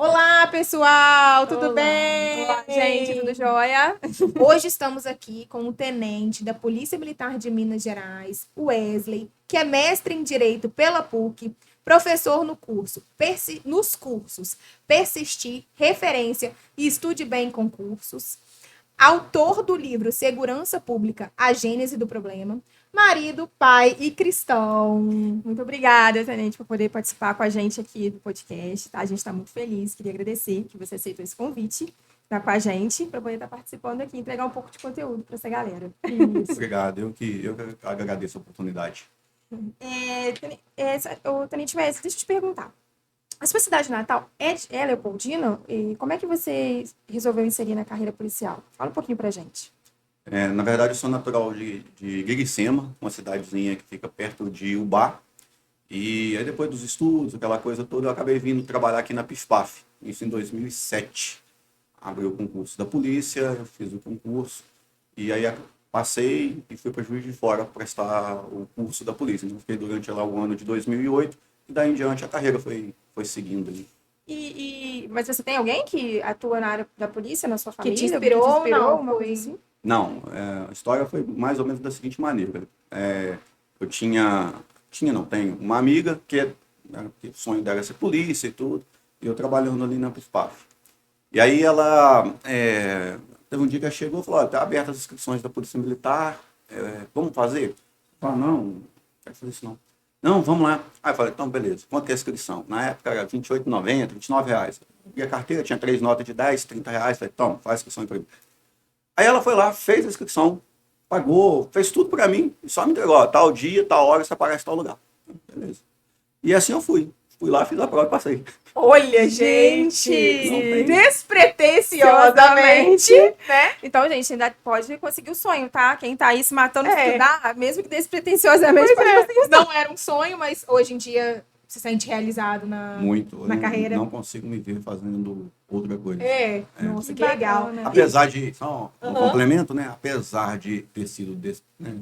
Olá, pessoal, tudo Olá. bem? Olá, gente, tudo jóia? Hoje estamos aqui com o tenente da Polícia Militar de Minas Gerais, Wesley, que é mestre em Direito pela PUC, professor no curso, nos cursos Persistir, Referência e Estude Bem Concursos, autor do livro Segurança Pública, A Gênese do Problema, marido, pai e cristão. Muito obrigada, Tenente, por poder participar com a gente aqui do podcast, tá? A gente está muito feliz, queria agradecer que você aceitou esse convite para com a gente, para poder estar participando aqui, entregar um pouco de conteúdo para essa galera. Obrigado, eu que agradeço a oportunidade. Tenente Mestre, deixa eu te perguntar. A sua cidade natal é Leopoldina? E como é que você resolveu inserir na carreira policial? Fala um pouquinho pra gente. Na verdade, eu sou natural de Guiricema, uma cidadezinha que fica perto de Ubá. E aí, depois dos estudos, aquela coisa toda, eu acabei vindo trabalhar aqui na PIFPAF, isso em 2007. Abri o concurso da polícia, eu fiz o concurso, e aí passei e fui para Juiz de Fora prestar o curso da polícia. Então, fiquei durante lá o ano de 2008, e daí em diante a carreira foi seguindo ali. Mas você tem alguém que atua na área da polícia, na sua Que te família? inspirou Alguém ou não? uma coisa Foi. assim? Não, a história foi mais ou menos da seguinte maneira. Eu tenho uma amiga que o sonho dela era ser polícia e tudo, e eu trabalhando ali na PIFPAF. E aí teve um dia que ela chegou e falou, está aberta as inscrições da Polícia Militar, vamos fazer? Eu falei, não quero fazer isso não. Não, vamos lá. Aí eu falei, então beleza, quanto que é a inscrição? Na época era R$ 28,90, R$ 29. E a carteira tinha 3 notas de 10, R$ 30. Falei, toma, faz a inscrição aí pra mim. Aí ela foi lá, fez a inscrição, pagou, fez tudo para mim e só me entregou, ó, tal dia, tal hora, você aparece em tal lugar. Beleza. E assim eu fui. Fui lá, fiz a prova e passei. Olha, Gente! Não tem. despretensiosamente, né? Então, gente, ainda pode conseguir o sonho, tá? Quem tá aí se matando de É. estudar, mesmo que despretensiosamente, Pois pode é, conseguir o sonho. não era um sonho, mas hoje em dia se sente realizado Muito. Eu na carreira. não consigo me ver fazendo outra coisa. Nossa, que legal. bacana. Apesar de, só um complemento, né? Apesar de ter sido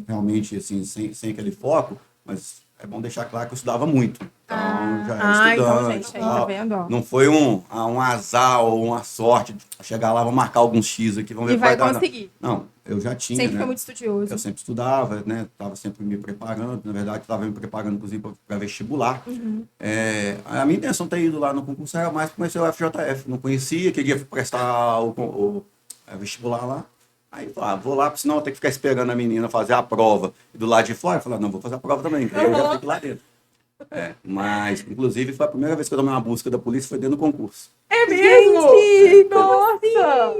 realmente assim, sem aquele foco, mas é bom deixar claro que eu estudava muito. Então, já era então, estudante gente, e aí tá tal. vendo, ó. Não foi um azar ou uma sorte de chegar lá, vou marcar alguns X aqui, vamos ver E o que vai dar. conseguir. Não, eu já tinha, Sempre né? foi muito estudioso. Eu sempre estudava, né? Estava sempre me preparando. Na verdade, estava me preparando, inclusive, para vestibular. A minha intenção de ter ido lá no concurso era mais para conhecer o FJF. Não conhecia, queria prestar o vestibular lá. Aí, vou lá, porque senão eu tenho que ficar esperando a menina fazer a prova. E do lado de fora, eu falei, não, vou fazer a prova também. Aí eu já fico lá dentro. Mas, inclusive, foi a primeira vez que eu tomei uma busca da polícia, foi dentro do concurso. É mesmo? Gente, Nossa!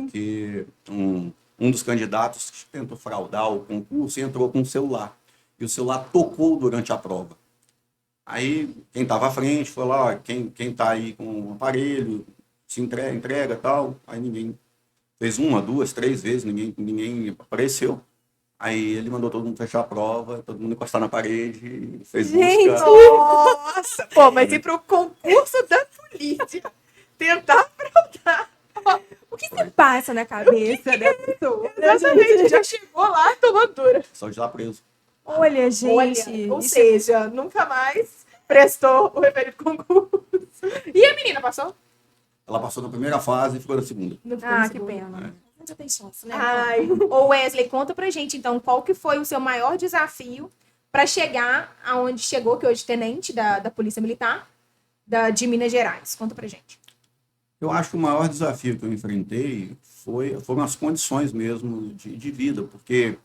Porque um dos candidatos tentou fraudar o concurso e entrou com um celular. E o celular tocou durante a prova. Aí, quem estava à frente foi lá, ó, quem está aí com o aparelho, se entrega e tal. Aí ninguém fez uma, duas, três vezes, ninguém apareceu. Aí ele mandou todo mundo fechar a prova, todo mundo encostar na parede, fez Gente! busca. Nossa! Pô, mas ir pro concurso da polícia tentar fraudar. O que se passa na cabeça da pessoa? Exatamente, já chegou lá, tomou dura. Só de lá preso. Olha, gente. Olha, ou isso- seja, nunca mais prestou o referido concurso. E a menina passou? Ela passou na primeira fase e ficou na segunda. Não ficou no que segundo. pena. Já tem chance, né? Ai. Ô Wesley, conta pra gente, então, qual que foi o seu maior desafio para chegar aonde chegou, que hoje é tenente da Polícia Militar de Minas Gerais? Conta pra gente. Eu acho que o maior desafio que eu enfrentei foram as condições mesmo de vida, porque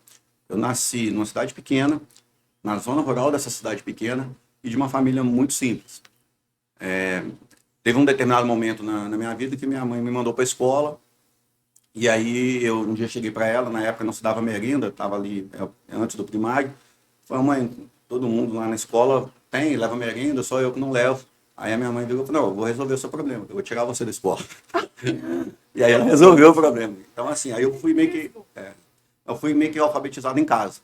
eu nasci numa cidade pequena, na zona rural dessa cidade pequena, e de uma família muito simples. Teve um determinado momento na minha vida que minha mãe me mandou para a escola, e aí eu um dia cheguei para ela, na época não se dava merenda, estava ali antes do primário, falei, mãe, todo mundo lá na escola leva merenda, só eu que não levo. Aí a minha mãe virou e falou, não, eu vou resolver o seu problema, eu vou tirar você da escola. E aí ela resolveu o problema. Então, assim, aí eu fui meio que alfabetizado em casa.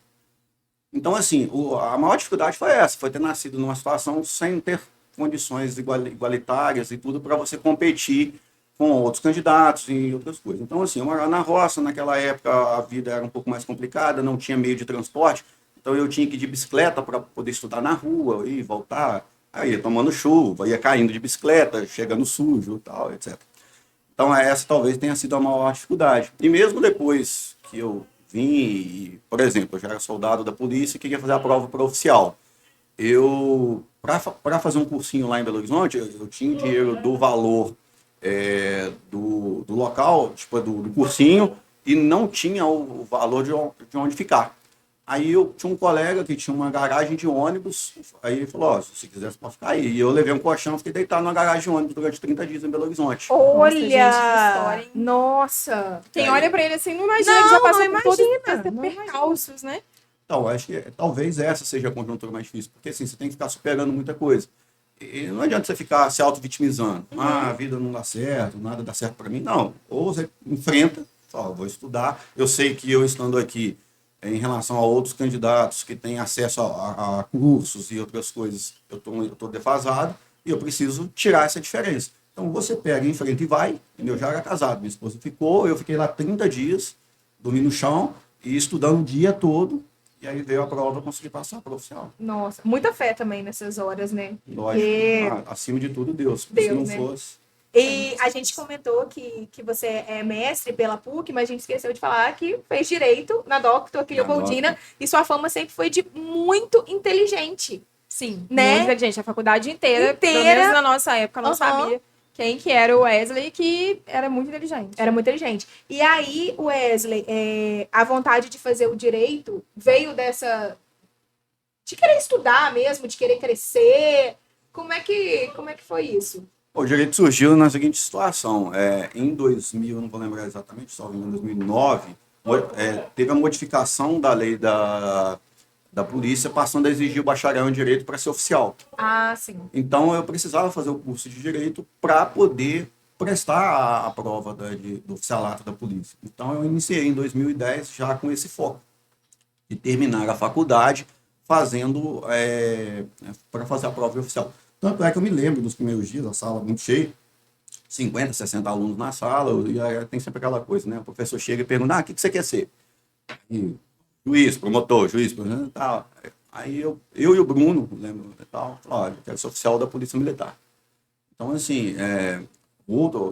Então, assim, a maior dificuldade foi essa, foi ter nascido numa situação sem ter condições igualitárias e tudo para você competir com outros candidatos e outras coisas. Então, assim, eu morava na roça, naquela época a vida era um pouco mais complicada, não tinha meio de transporte, então eu tinha que ir de bicicleta para poder estudar na rua e voltar. Aí ia tomando chuva, ia caindo de bicicleta, chegando sujo, tal, etc. Então, essa talvez tenha sido a maior dificuldade. E mesmo depois que eu vim, por exemplo, eu já era soldado da polícia e queria fazer a prova para oficial. Para fazer um cursinho lá em Belo Horizonte, eu tinha o dinheiro do valor do local, tipo, do cursinho, e não tinha o valor de onde ficar. Aí eu tinha um colega que tinha uma garagem de ônibus, aí ele falou, ó, se você quiser, você pode ficar aí. E eu levei um colchão, fiquei deitado na garagem de ônibus durante 30 dias em Belo Horizonte. Nossa, gente, que Olha! história, hein? Nossa! Quem É. olha pra ele assim, não imagina Não, que já passou não por todos imagina, esses não percalços, né? Então, acho que talvez essa seja a conjuntura mais difícil, porque assim, você tem que ficar superando muita coisa. E não adianta você ficar se auto-vitimizando. Ah, a vida não dá certo, nada dá certo para mim. Não. Ou você enfrenta, fala, vou estudar. Eu sei que eu estando aqui, em relação a outros candidatos que têm acesso a cursos e outras coisas, eu tô defasado e eu preciso tirar essa diferença. Então, você pega, enfrenta e vai. Eu já era casado, minha esposa ficou, eu fiquei lá 30 dias, dormi no chão e estudando o dia todo. E aí veio a prova, eu consegui passar para o oficial. Nossa, muita fé também nessas horas, né? Lógico, Porque acima de tudo, Deus. Se Deus, não né? fosse. E a gente comentou que você é mestre pela PUC, mas a gente esqueceu de falar que fez direito na Doctor aqui em Na Leopoldina e sua fama sempre foi de muito inteligente. Sim, Né? muito inteligente. A faculdade inteira, Inteira. pelo menos na nossa época, não Aham. sabia quem que era o Wesley, que era muito inteligente. Era muito inteligente. E aí, Wesley, a vontade de fazer o direito veio dessa. De querer estudar mesmo, de querer crescer. Como é que foi isso? O direito surgiu na seguinte situação. Em 2000, não vou lembrar exatamente, só em 2009, teve a modificação da lei da polícia, passando a exigir o bacharel em direito para ser oficial. Ah, sim. Então, eu precisava fazer o curso de direito para poder prestar a prova do oficialato da polícia. Então, eu iniciei em 2010 já com esse foco, de terminar a faculdade fazendo para fazer a prova de oficial. Tanto é que eu me lembro dos primeiros dias, a sala muito cheia, 50, 60 alunos na sala, e aí tem sempre aquela coisa, né? O professor chega e pergunta, o que você quer ser? E, juiz, promotor, tal. Aí eu e o Bruno, lembro, tal, falou, olha, eu quero ser oficial da Polícia Militar. Então, assim,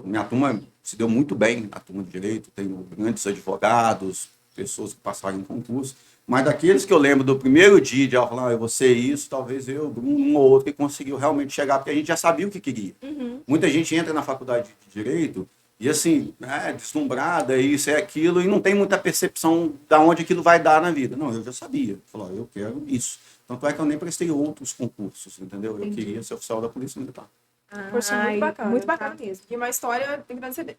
minha turma se deu muito bem, a turma de Direito, tenho grandes advogados, pessoas que passaram em concurso, mas daqueles que eu lembro do primeiro dia de aula, falar, eu vou ser isso, talvez eu, um ou outro que conseguiu realmente chegar, porque a gente já sabia o que queria. Muita gente entra na faculdade de Direito e, assim, deslumbrada, isso é aquilo, e não tem muita percepção de onde aquilo vai dar na vida. Não, eu já sabia. Falou, eu quero isso. Tanto é que eu nem prestei outros concursos, entendeu? Eu queria ser oficial da Polícia Militar. Poxa, muito bacana. Muito bacana tá? mesmo. E uma história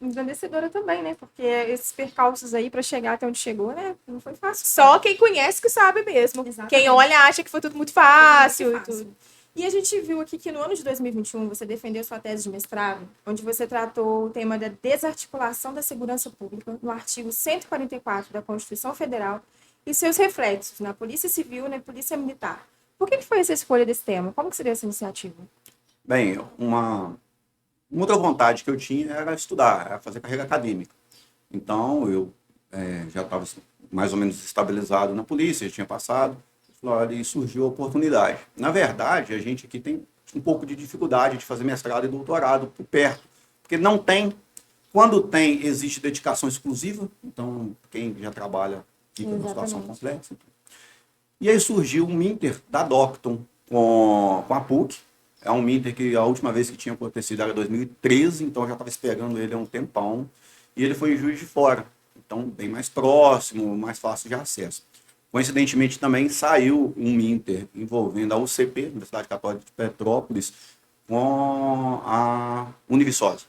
engrandecedora também, né? Porque esses percalços aí pra chegar até onde chegou, né? Não foi fácil. Só quem conhece que sabe mesmo. Exatamente. Quem olha acha que foi tudo muito fácil Muito e fácil. tudo. E a gente viu aqui que no ano de 2021 você defendeu sua tese de mestrado, onde você tratou o tema da desarticulação da segurança pública no artigo 144 da Constituição Federal e seus reflexos na Polícia Civil e na Polícia Militar. Por que foi essa escolha desse tema? Como que seria essa iniciativa? Bem, uma outra vontade que eu tinha era estudar, era fazer carreira acadêmica. Então, eu já estava mais ou menos estabilizado na polícia, já tinha passado, e surgiu a oportunidade. Na verdade, a gente aqui tem um pouco de dificuldade de fazer mestrado e doutorado por perto, porque não tem. Quando tem, existe dedicação exclusiva, então quem já trabalha fica numa situação complexa. E aí surgiu um Minter da Docton com a PUC. É um Minter que a última vez que tinha acontecido era 2013, então eu já estava esperando ele há um tempão. E ele foi em Juiz de Fora, então bem mais próximo, mais fácil de acesso. Coincidentemente também saiu um Minter envolvendo a UCP, Universidade Católica de Petrópolis, com a Univisosa.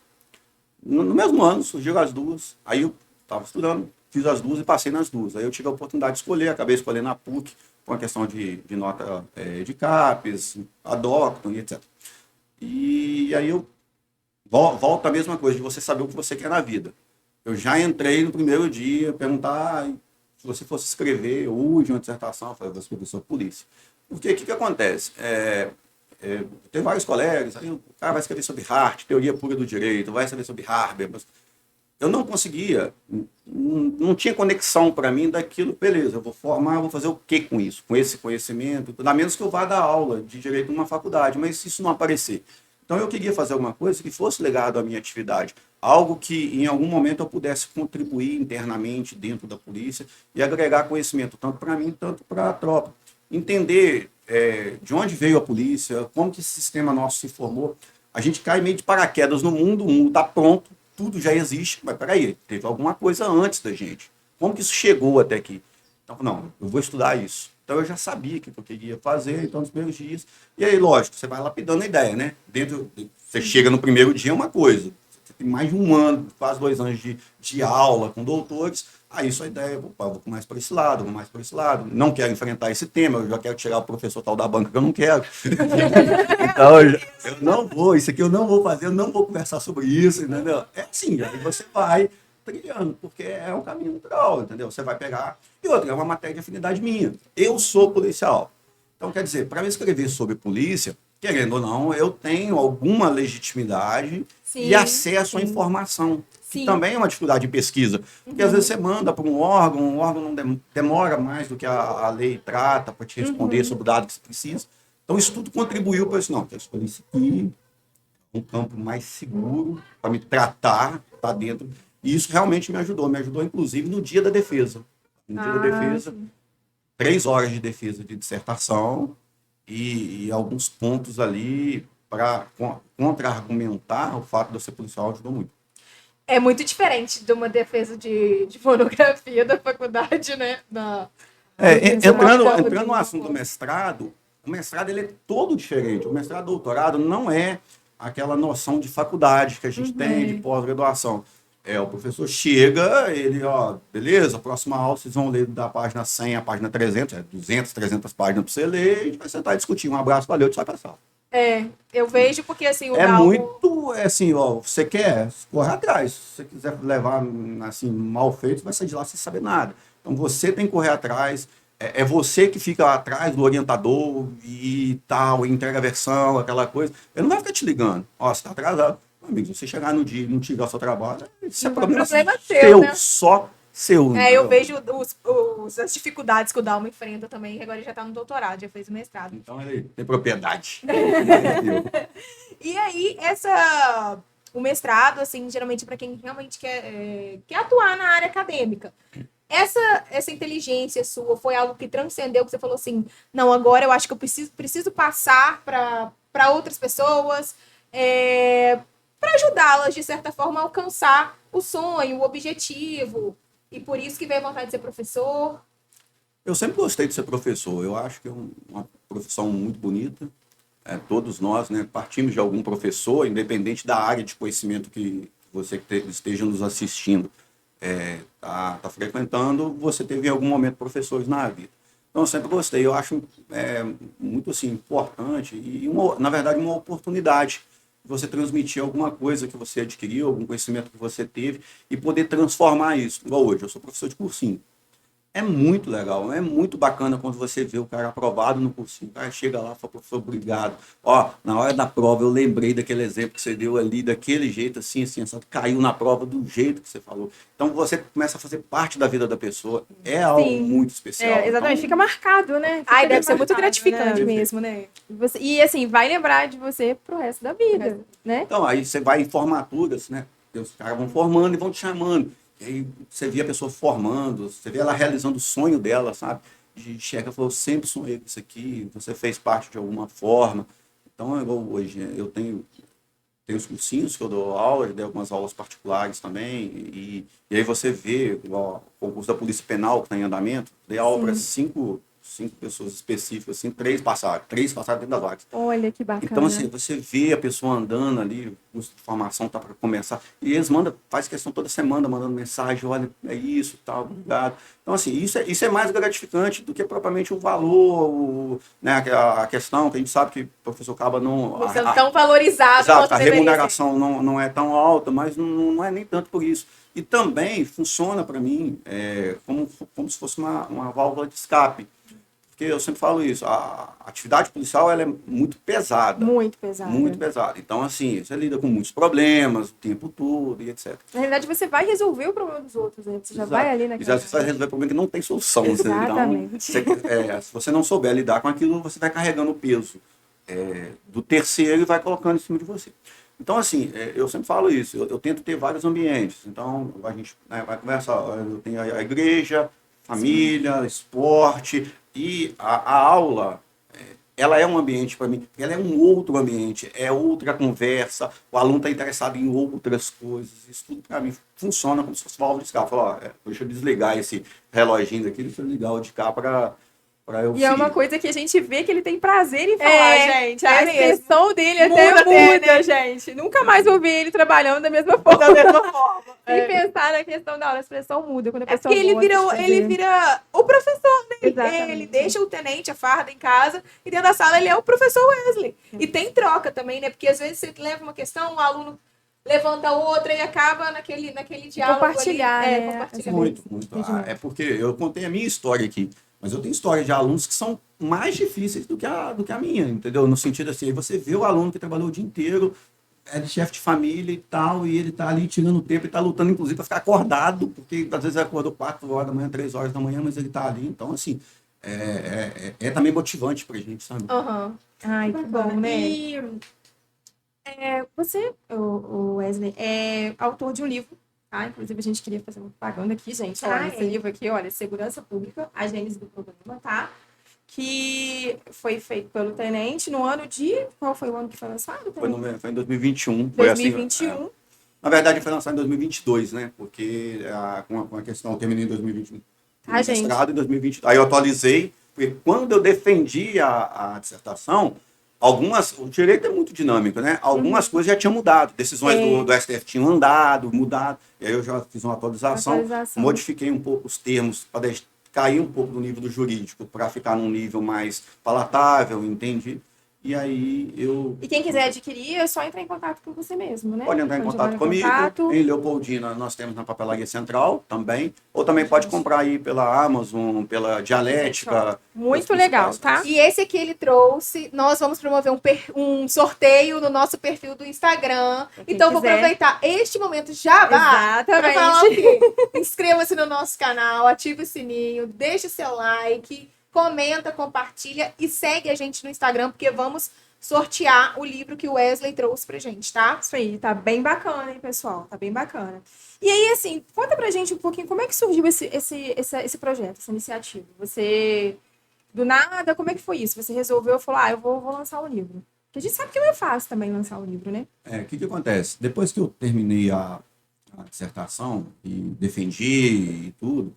No mesmo ano surgiram as duas, aí eu estava estudando, fiz as duas e passei nas duas. Aí eu tive a oportunidade de escolher, acabei escolhendo a PUC, por uma questão de nota de CAPES, a Docton e etc. E aí eu volto a mesma coisa, de você saber o que você quer na vida. Eu já entrei no primeiro dia, perguntar se você fosse escrever hoje uma dissertação, eu falei, vou escrever sobre polícia. Porque o que acontece? Tem vários colegas, aí o cara vai escrever sobre Hart, teoria pura do direito, vai escrever sobre Haber. eu não conseguia, não tinha conexão para mim daquilo, beleza, eu vou formar, vou fazer o que com isso, com esse conhecimento, a menos que eu vá dar aula de direito numa faculdade, mas se isso não aparecer. Então eu queria fazer alguma coisa que fosse ligado à minha atividade, algo que em algum momento eu pudesse contribuir internamente dentro da polícia e agregar conhecimento, tanto para mim, tanto para a tropa. Entender de onde veio a polícia, como que esse sistema nosso se formou. A gente cai meio de paraquedas no mundo, o mundo está pronto, tudo já existe, mas peraí, teve alguma coisa antes da gente. Como que isso chegou até aqui? Então, não, eu vou estudar isso. Então, eu já sabia o que eu queria fazer, então, nos primeiros dias. E aí, lógico, você vai lapidando a ideia, né? Você chega no primeiro dia, é uma coisa. Você tem mais de 1 ano, quase 2 anos de aula com doutores. Aí, sua ideia, opa, vou mais para esse lado, vou mais para esse lado. Não quero enfrentar esse tema, eu já quero tirar o professor tal da banca que eu não quero. Então, eu não vou, isso aqui eu não vou fazer, eu não vou conversar sobre isso, entendeu? É assim, aí você vai trilhando, porque é um caminho natural, entendeu? Você vai pegar. E outra, é uma matéria de afinidade minha. Eu sou policial. Então, quer dizer, para me escrever sobre polícia, querendo ou não, eu tenho alguma legitimidade Sim, e acesso à sim. informação. Que Sim. também é uma dificuldade de pesquisa. Porque às vezes você manda para um órgão, o órgão não demora mais do que a lei trata para te responder sobre o dado que você precisa. Então, isso tudo contribuiu para isso. Não, eu escolhi isso aqui, um campo mais seguro para me tratar, tá dentro. E isso realmente me ajudou inclusive no dia da defesa. No dia da defesa, 3 horas de defesa de dissertação e alguns pontos ali para contra-argumentar o fato de eu ser policial ajudou muito. É muito diferente de uma defesa de monografia da faculdade, né? Entrando no assunto do mestrado, o mestrado ele é todo diferente. O mestrado doutorado não é aquela noção de faculdade que a gente tem de pós-graduação. O professor chega, ele, ó, beleza, próxima aula vocês vão ler da página 100 à página 300, 200, 300 páginas para você ler, e a gente vai sentar e discutir. Um abraço, valeu, te sai para a sala. Eu vejo porque assim, o É Dalmo... muito, assim, ó, você quer, corre atrás. Se você quiser levar, assim, mal feito, vai sair de lá sem saber nada. Então, você tem que correr atrás, é você que fica atrás do orientador e tal, entrega a versão, aquela coisa. Ele não vai ficar te ligando. Ó, você está atrasado. Meu amigo, se você chegar no dia e não tirar o seu trabalho, isso é problema seu, né? só seu. Eu vejo as dificuldades que o Dalmo enfrenta também, que agora ele já está no doutorado, já fez o mestrado. Então, ele tem propriedade. E aí, o mestrado, assim, geralmente para quem realmente quer atuar na área acadêmica. Essa inteligência sua foi algo que transcendeu, que você falou assim, não, agora eu acho que eu preciso passar para outras pessoas, para ajudá-las, de certa forma, a alcançar o sonho, o objetivo. E por isso que veio a vontade de ser professor. Eu sempre gostei de ser professor. Eu acho que é uma profissão muito bonita. Todos nós, né, partimos de algum professor, independente da área de conhecimento que você esteja nos assistindo, tá frequentando, você teve em algum momento professores na vida. Então, eu sempre gostei. Eu acho muito assim, importante e, na verdade, uma oportunidade de você transmitir alguma coisa que você adquiriu, algum conhecimento que você teve e poder transformar isso. Igual hoje, eu sou professor de cursinho. É muito legal, é muito bacana quando você vê o cara aprovado no cursinho. O cara chega lá e fala, professor, obrigado. Ó, na hora da prova eu lembrei daquele exemplo que você deu ali, daquele jeito, assim, só que caiu na prova do jeito que você falou. Então você começa a fazer parte da vida da pessoa. É algo muito especial. Exatamente, então, fica marcado, né? Deve ser muito gratificante mesmo. né? E assim, vai lembrar de você pro resto da vida, né? Então, aí você vai em formaturas, né? Os caras vão formando e vão te chamando. E aí você vê a pessoa formando, você vê ela realizando o sonho dela, sabe? De chegar e falar, eu sempre sonhei com isso aqui, você fez parte de alguma forma. Então, igual hoje, eu tenho os cursinhos que eu dou aula, dei algumas aulas particulares também, e aí você vê igual, o concurso da Polícia Penal que está em andamento, dei aula para cinco pessoas específicas, assim, 3 passaram dentro das vagas. Olha que bacana. Então, assim, você vê a pessoa andando ali, o curso de formação está para começar, e eles faz questão toda semana, mandando mensagem, olha, é isso, tal, obrigado. Então, assim, isso é mais gratificante do que propriamente o valor, né, a questão que a gente sabe que o professor acaba não... Você é tão valorizado. Exato, a remuneração não é tão alta, mas não é nem tanto por isso. E também funciona para mim como se fosse uma válvula de escape. porque eu sempre falo isso, a atividade policial ela é muito pesada. Muito pesado. Muito pesada. Então, assim, você lida com muitos problemas o tempo todo e etc. Na realidade, você vai resolver o problema dos outros, né? Você já vai ali naquela... Você vai resolver problema que não tem solução. Exatamente. Então, se você não souber lidar com aquilo, você vai carregando o peso do terceiro e vai colocando em cima de você. Então, assim, eu sempre falo isso, eu tento ter vários ambientes. Então, a gente vai conversar, eu tenho a igreja, família, esporte, e a aula, ela é um ambiente para mim, ela é um outro ambiente, é outra conversa, o aluno está interessado em outras coisas, isso tudo para mim funciona como se fosse válvula de escape. Falar, deixa eu desligar esse reloginho aqui, deixa eu ligar o de cá para eu E é uma seguir. coisa que a gente vê que ele tem prazer em falar, gente. A é mesmo. expressão dele Muda até muda, até, né? gente. Nunca mais vou ver ele trabalhando da mesma forma. Da mesma forma. Sem pensar na questão da aula, a expressão muda. Quando a É pessoa porque ele gosta de vira, fazer. o professor, né? Exatamente. Ele deixa o tenente, a farda em casa, e dentro da sala ele é o professor Wesley. E tem troca também, né? Porque às vezes você leva uma questão, o aluno levanta outra e acaba naquele diálogo Compartilhar, ali. né? Compartilhar. Muito, muito. Entendimento. É porque eu contei a minha história aqui, mas eu tenho história de alunos que são mais difíceis do que a minha, entendeu? No sentido assim, aí você vê o aluno que trabalhou o dia inteiro, é de chefe de família e tal, e ele tá ali tirando tempo e tá lutando, inclusive, para ficar acordado, porque às vezes ele acordou 4 horas da manhã, 3 horas da manhã, mas ele tá ali. Então, assim, é também motivante pra gente, sabe? Aham. Ai, que bom, né? E Você, o Wesley, é autor de um livro, tá? Inclusive, a gente queria fazer uma propaganda aqui, gente. Olha, esse livro aqui, olha, Segurança Pública, a gênese do programa, tá? Que foi feito pelo tenente no ano de... Qual foi o ano que foi lançado? Foi em 2021. Foi assim, 2021. na verdade, foi lançado em 2022, né? Porque com a questão, eu terminei em 2021. Ah, gente. Mestrado em 2022. Aí eu atualizei, porque quando eu defendi a dissertação, o direito é muito dinâmico, né? Algumas coisas já tinham mudado, decisões do STF tinham mudado, e aí eu já fiz uma atualização. Modifiquei um pouco os termos para cair um pouco no nível do jurídico, para ficar num nível mais palatável, entende? E aí E quem quiser adquirir, é só entrar em contato com você mesmo, né? Pode entrar em contato comigo. Em Leopoldina, nós temos na Papelaria Central também. Ou também pode comprar aí pela Amazon, pela Dialética. Muito legal, tá? E esse aqui ele trouxe. Nós vamos promover um sorteio no nosso perfil do Instagram. Então, vou aproveitar este momento já para falar o quê? Inscreva-se no nosso canal, ative o sininho, deixe o seu like, comenta, compartilha e segue a gente no Instagram, porque vamos sortear o livro que o Wesley trouxe pra gente, tá? Isso aí, tá bem bacana, hein, pessoal? Tá bem bacana. E aí, assim, conta pra gente um pouquinho como é que surgiu esse projeto, essa iniciativa. Você, do nada, como é que foi isso? Você resolveu, falou, eu vou lançar um livro. Porque a gente sabe que não é fácil também lançar um livro, né? O que acontece? Depois que eu terminei a dissertação e defendi e tudo,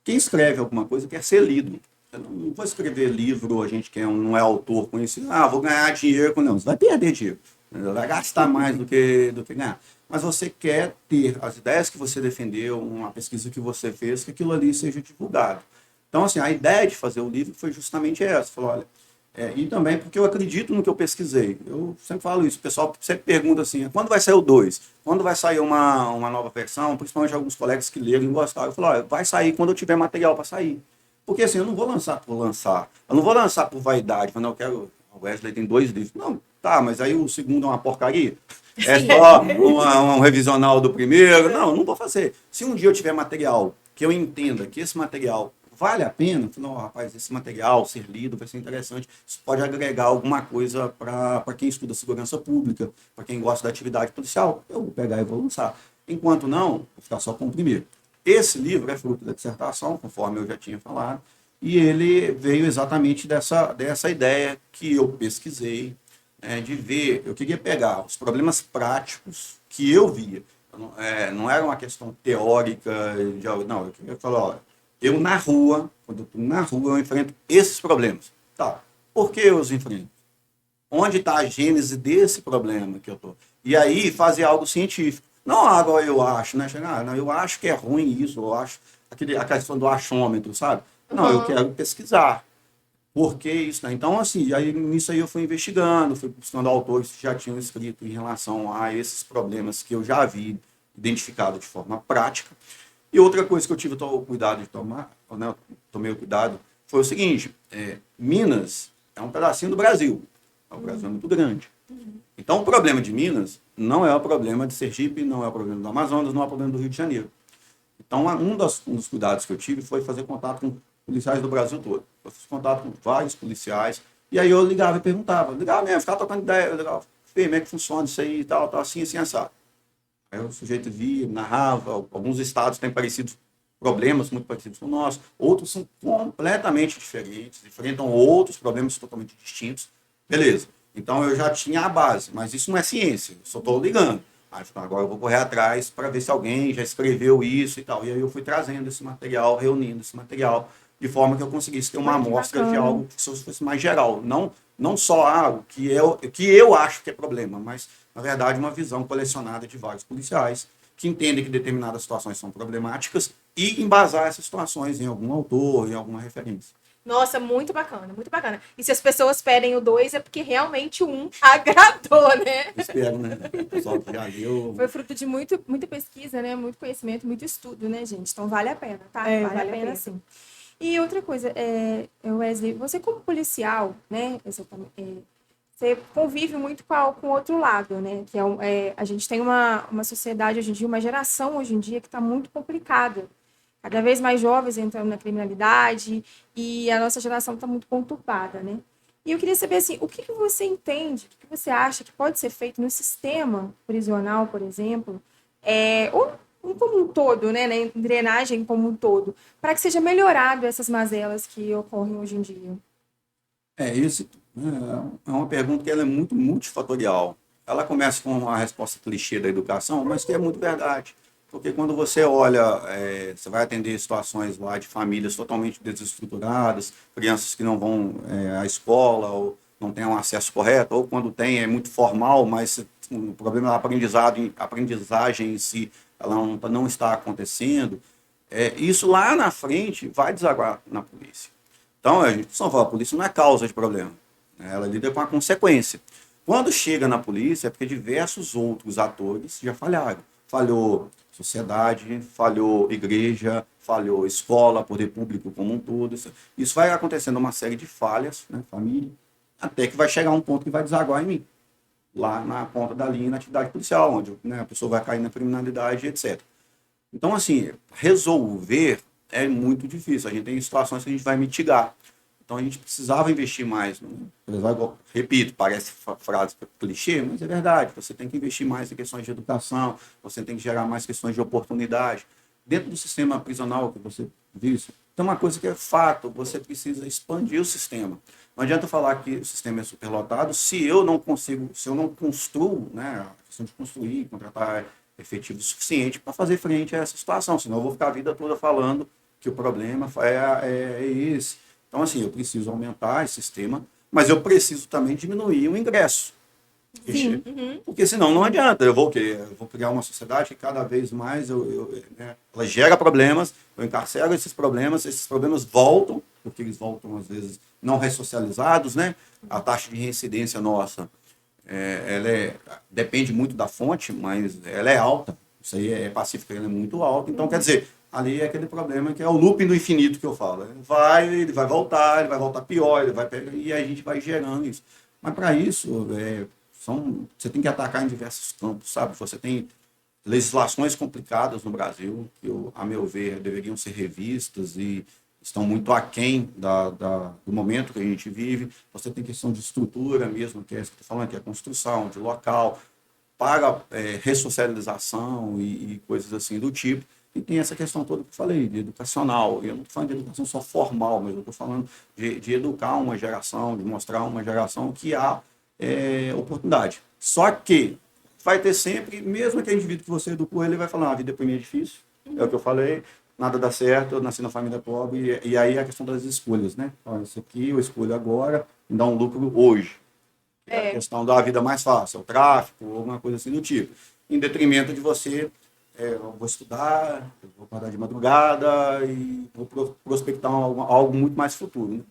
quem escreve alguma coisa quer ser lido. Eu não vou escrever livro, a gente que não é autor conhecido, vou ganhar dinheiro com... Não, você vai perder dinheiro, vai gastar mais do que ganhar. Mas você quer ter as ideias que você defendeu, uma pesquisa que você fez, que aquilo ali seja divulgado. Então, assim, a ideia de fazer o livro foi justamente essa. Falou, olha, e também porque eu acredito no que eu pesquisei. Eu sempre falo isso, o pessoal sempre pergunta assim, quando vai sair o 2? Quando vai sair uma nova versão? Principalmente alguns colegas que leram e gostaram. Eu falo, olha, vai sair quando eu tiver material para sair. Porque assim, eu não vou lançar por lançar. Eu não vou lançar por vaidade. Falando, eu quero... O Wesley tem 2 livros. Não, tá, mas aí o segundo é uma porcaria? É só um revisional do primeiro? Não vou fazer. Se um dia eu tiver material que eu entenda que esse material vale a pena, não, rapaz, esse material ser lido vai ser interessante, isso pode agregar alguma coisa para quem estuda segurança pública, para quem gosta da atividade policial, eu vou pegar e vou lançar. Enquanto não, vou ficar só com o primeiro. Esse livro é fruto da dissertação, conforme eu já tinha falado, e ele veio exatamente dessa ideia que eu pesquisei, de ver, eu queria pegar os problemas práticos que eu via. Não era uma questão teórica, não, eu queria falar, olha, eu na rua, quando eu estou na rua, eu enfrento esses problemas. Tá, por que eu os enfrento? Onde está a gênese desse problema que eu estou? E aí fazer algo científico. Não agora eu acho, né? Não, eu acho que é ruim isso, eu acho a questão do achômetro, sabe? Não, eu quero pesquisar. Por que isso? Né? Então, assim, nisso aí eu fui investigando, fui buscando autores que já tinham escrito em relação a esses problemas que eu já havia identificado de forma prática. E outra coisa que eu tive o cuidado de tomar, né, tomei o cuidado, foi o seguinte, Minas é um pedacinho do Brasil. O Brasil é muito grande. Então, o problema de Minas não é o problema de Sergipe, não é o problema do Amazonas, não é o problema do Rio de Janeiro. Então, um dos cuidados que eu tive foi fazer contato com policiais do Brasil todo. Eu fiz contato com vários policiais, e aí eu ligava e perguntava. Ligava mesmo, ficava trocando ideia. Eu ligava, como é que funciona isso aí e tal, assim, assim, assado. Aí o sujeito via, narrava. Alguns estados têm problemas muito parecidos com o nosso, outros são completamente diferentes, enfrentam outros problemas totalmente distintos. Beleza. Então eu já tinha a base, mas isso não é ciência, eu só estou ligando. Aí agora eu vou correr atrás para ver se alguém já escreveu isso e tal. E aí eu fui trazendo esse material, reunindo esse material, de forma que eu conseguisse ter uma amostra de algo que fosse mais geral. Não só algo que eu acho que é problema, mas, na verdade, uma visão colecionada de vários policiais que entendem que determinadas situações são problemáticas e embasar essas situações em algum autor, em alguma referência. Nossa, muito bacana, muito bacana. E se as pessoas pedem o 2 é porque realmente o 1 agradou, né? Espero, né? O pessoal que já viu. Foi fruto de muita pesquisa, né? Muito conhecimento, muito estudo, né, gente? Então vale a pena, tá? Vale a pena, sim. E outra coisa, Wesley, você como policial, né? Exatamente. Você convive muito com o outro lado, né? Que a gente tem uma sociedade hoje em dia, uma geração hoje em dia que está muito complicada. Cada vez mais jovens entrando na criminalidade e a nossa geração está muito conturbada, né? E eu queria saber, assim, o que você entende, o que você acha que pode ser feito no sistema prisional, por exemplo, ou como um todo, né? Na drenagem como um todo, para que seja melhorado essas mazelas que ocorrem hoje em dia? Isso é uma pergunta que ela é muito multifatorial. Ela começa com a resposta clichê da educação, mas que é muito verdade. Porque quando você olha, você vai atender situações lá de famílias totalmente desestruturadas, crianças que não vão à escola ou não têm um acesso correto, ou quando tem é muito formal, mas o problema da aprendizagem em si, ela não está acontecendo. Isso lá na frente vai desaguar na polícia. Então, a gente só fala, a polícia não é causa de problema, né? Ela lida com a consequência. Quando chega na polícia, é porque diversos outros atores já falharam. Falhou sociedade, falhou igreja, falhou escola, poder público como um todo. Isso vai acontecendo uma série de falhas, né, família, até que vai chegar um ponto que vai desaguar em mim, lá na ponta da linha, na atividade policial, onde, né, a pessoa vai cair na criminalidade, etc. Então, assim, resolver é muito difícil. A gente tem situações que a gente vai mitigar. Então, a gente precisava investir mais. Né? Repito, parece frase clichê, mas é verdade. Você tem que investir mais em questões de educação, você tem que gerar mais questões de oportunidade. Dentro do sistema prisional que você viu, tem uma coisa que é fato, você precisa expandir o sistema. Não adianta falar que o sistema é superlotado se eu não construo, né, a questão de construir, contratar efetivo suficiente para fazer frente a essa situação, senão eu vou ficar a vida toda falando que o problema é esse. Então, assim, eu preciso aumentar esse sistema, mas eu preciso também diminuir o ingresso. Sim. Porque senão não adianta. Eu vou o quê? Eu vou criar uma sociedade que cada vez mais né, ela gera problemas, eu encarcero esses problemas voltam, porque eles voltam, às vezes, não ressocializados, né? A taxa de reincidência nossa, depende muito da fonte, mas ela é alta. Isso aí é pacífico, ela é muito alta. Então, quer dizer, ali é aquele problema que é o looping do infinito que eu falo. Ele vai voltar pior, ele vai pegar, e aí a gente vai gerando isso. Mas para isso, você tem que atacar em diversos campos, sabe? Você tem legislações complicadas no Brasil, que, a meu ver, deveriam ser revistas e estão muito aquém do momento que a gente vive. Você tem questão de estrutura mesmo, que é isso que eu estou falando, que é construção de local, para ressocialização e coisas assim do tipo. E tem essa questão toda que eu falei, de educacional. Eu não estou falando de educação só formal, mas eu estou falando de educar uma geração, de mostrar uma geração que há oportunidade. Só que vai ter sempre, mesmo aquele indivíduo que você educou, ele vai falar, a vida para mim é difícil, é o que eu falei, nada dá certo, eu nasci na família pobre, e aí a questão das escolhas, né? Olha, isso aqui eu escolho agora, me dá um lucro hoje. É a questão da vida mais fácil, o tráfico, alguma coisa assim do tipo. Em detrimento de você, eu vou estudar, eu vou acordar de madrugada e vou prospectar algo muito mais futuro, né?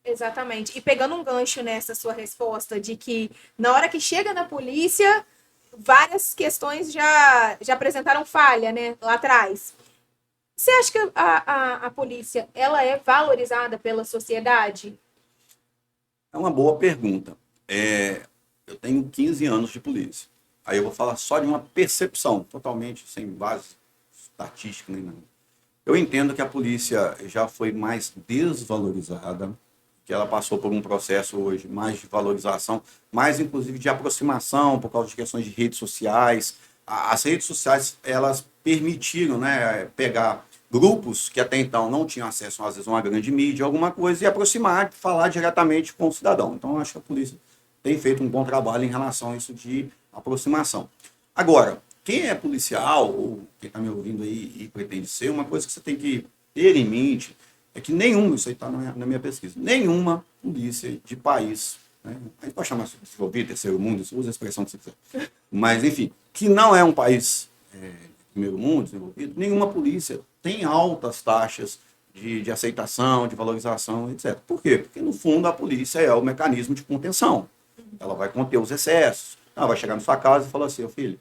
Exatamente. E pegando um gancho nessa sua resposta de que na hora que chega na polícia, várias questões já apresentaram falha, né, lá atrás. Você acha que a polícia ela é valorizada pela sociedade? É uma boa pergunta. Eu tenho 15 anos de polícia. Aí eu vou falar só de uma percepção, totalmente sem base estatística nem nada. Eu entendo que a polícia já foi mais desvalorizada, que ela passou por um processo hoje mais de valorização, mais inclusive de aproximação por causa de questões de redes sociais. As redes sociais, elas permitiram, né, pegar grupos que até então não tinham acesso, às vezes, a uma grande mídia, alguma coisa, e aproximar, falar diretamente com o cidadão. Então, eu acho que a polícia tem feito um bom trabalho em relação a isso de aproximação. Agora, quem é policial, ou quem está me ouvindo aí e pretende ser, uma coisa que você tem que ter em mente é que nenhuma, isso aí está na minha pesquisa, nenhuma polícia de país, né, a gente pode chamar de desenvolvido, terceiro mundo, usa a expressão que você quiser, mas, enfim, que não é um país primeiro mundo, desenvolvido, nenhuma polícia tem altas taxas de aceitação, de valorização, etc. Por quê? Porque, no fundo, a polícia é o mecanismo de contenção. Ela vai conter os excessos. Ela vai chegar na sua casa e falar assim, ô filho,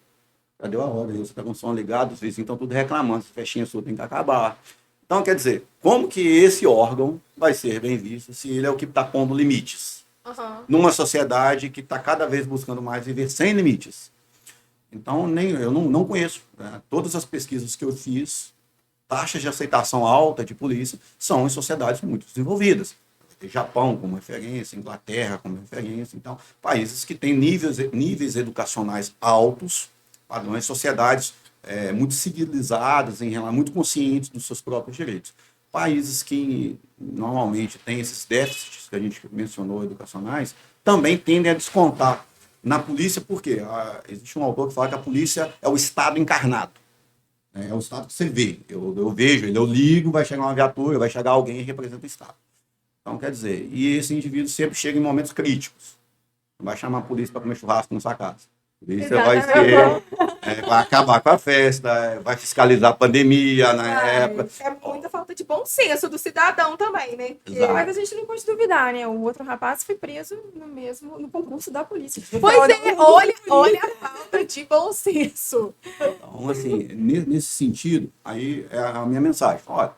cadê a hora? Você está com o som ligado, os vizinhos estão tudo reclamando, essa festinha sua tem que acabar. Então, quer dizer, como que esse órgão vai ser bem visto se ele é o que está pondo limites? Numa sociedade que está cada vez buscando mais viver sem limites. Então, eu não conheço, né? Todas as pesquisas que eu fiz, taxas de aceitação alta de polícia são em sociedades muito desenvolvidas. Japão como referência, Inglaterra como referência, então, países que têm níveis educacionais altos, padrões, sociedades muito civilizadas, muito conscientes dos seus próprios direitos. Países que normalmente têm esses déficits que a gente mencionou educacionais, também tendem a descontar na polícia, porque existe um autor que fala que a polícia é o Estado encarnado. É o Estado que você vê. Eu vejo, eu ligo, vai chegar uma viatura, vai chegar alguém e representa o Estado. Então, quer dizer, e esse indivíduo sempre chega em momentos críticos. Não vai chamar a polícia para comer churrasco na sua casa. A polícia vai acabar com a festa, vai fiscalizar a pandemia na época. É muita falta de bom senso do cidadão também, né? Exato. Mas a gente não pode duvidar, né? O outro rapaz foi preso no concurso da polícia. Pois é, olha a falta de bom senso. Então, assim, nesse sentido, aí é a minha mensagem. Olha,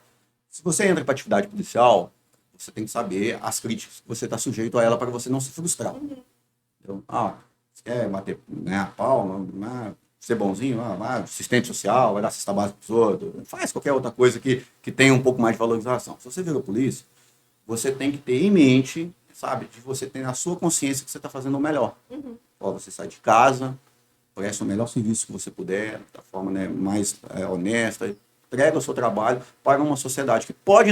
se você entra para atividade policial, você tem que saber as críticas que você está sujeito a ela para você não se frustrar. Então, você quer bater, ganhar pau, ser bonzinho, assistente social, vai dar cesta básica para os outros, faz qualquer outra coisa que tenha um pouco mais de valorização. Se você virou polícia, você tem que ter em mente, sabe, de você ter na sua consciência que você está fazendo o melhor. Você sai de casa, presta o melhor serviço que você puder, da forma, né, mais honesta, entrega o seu trabalho para uma sociedade que pode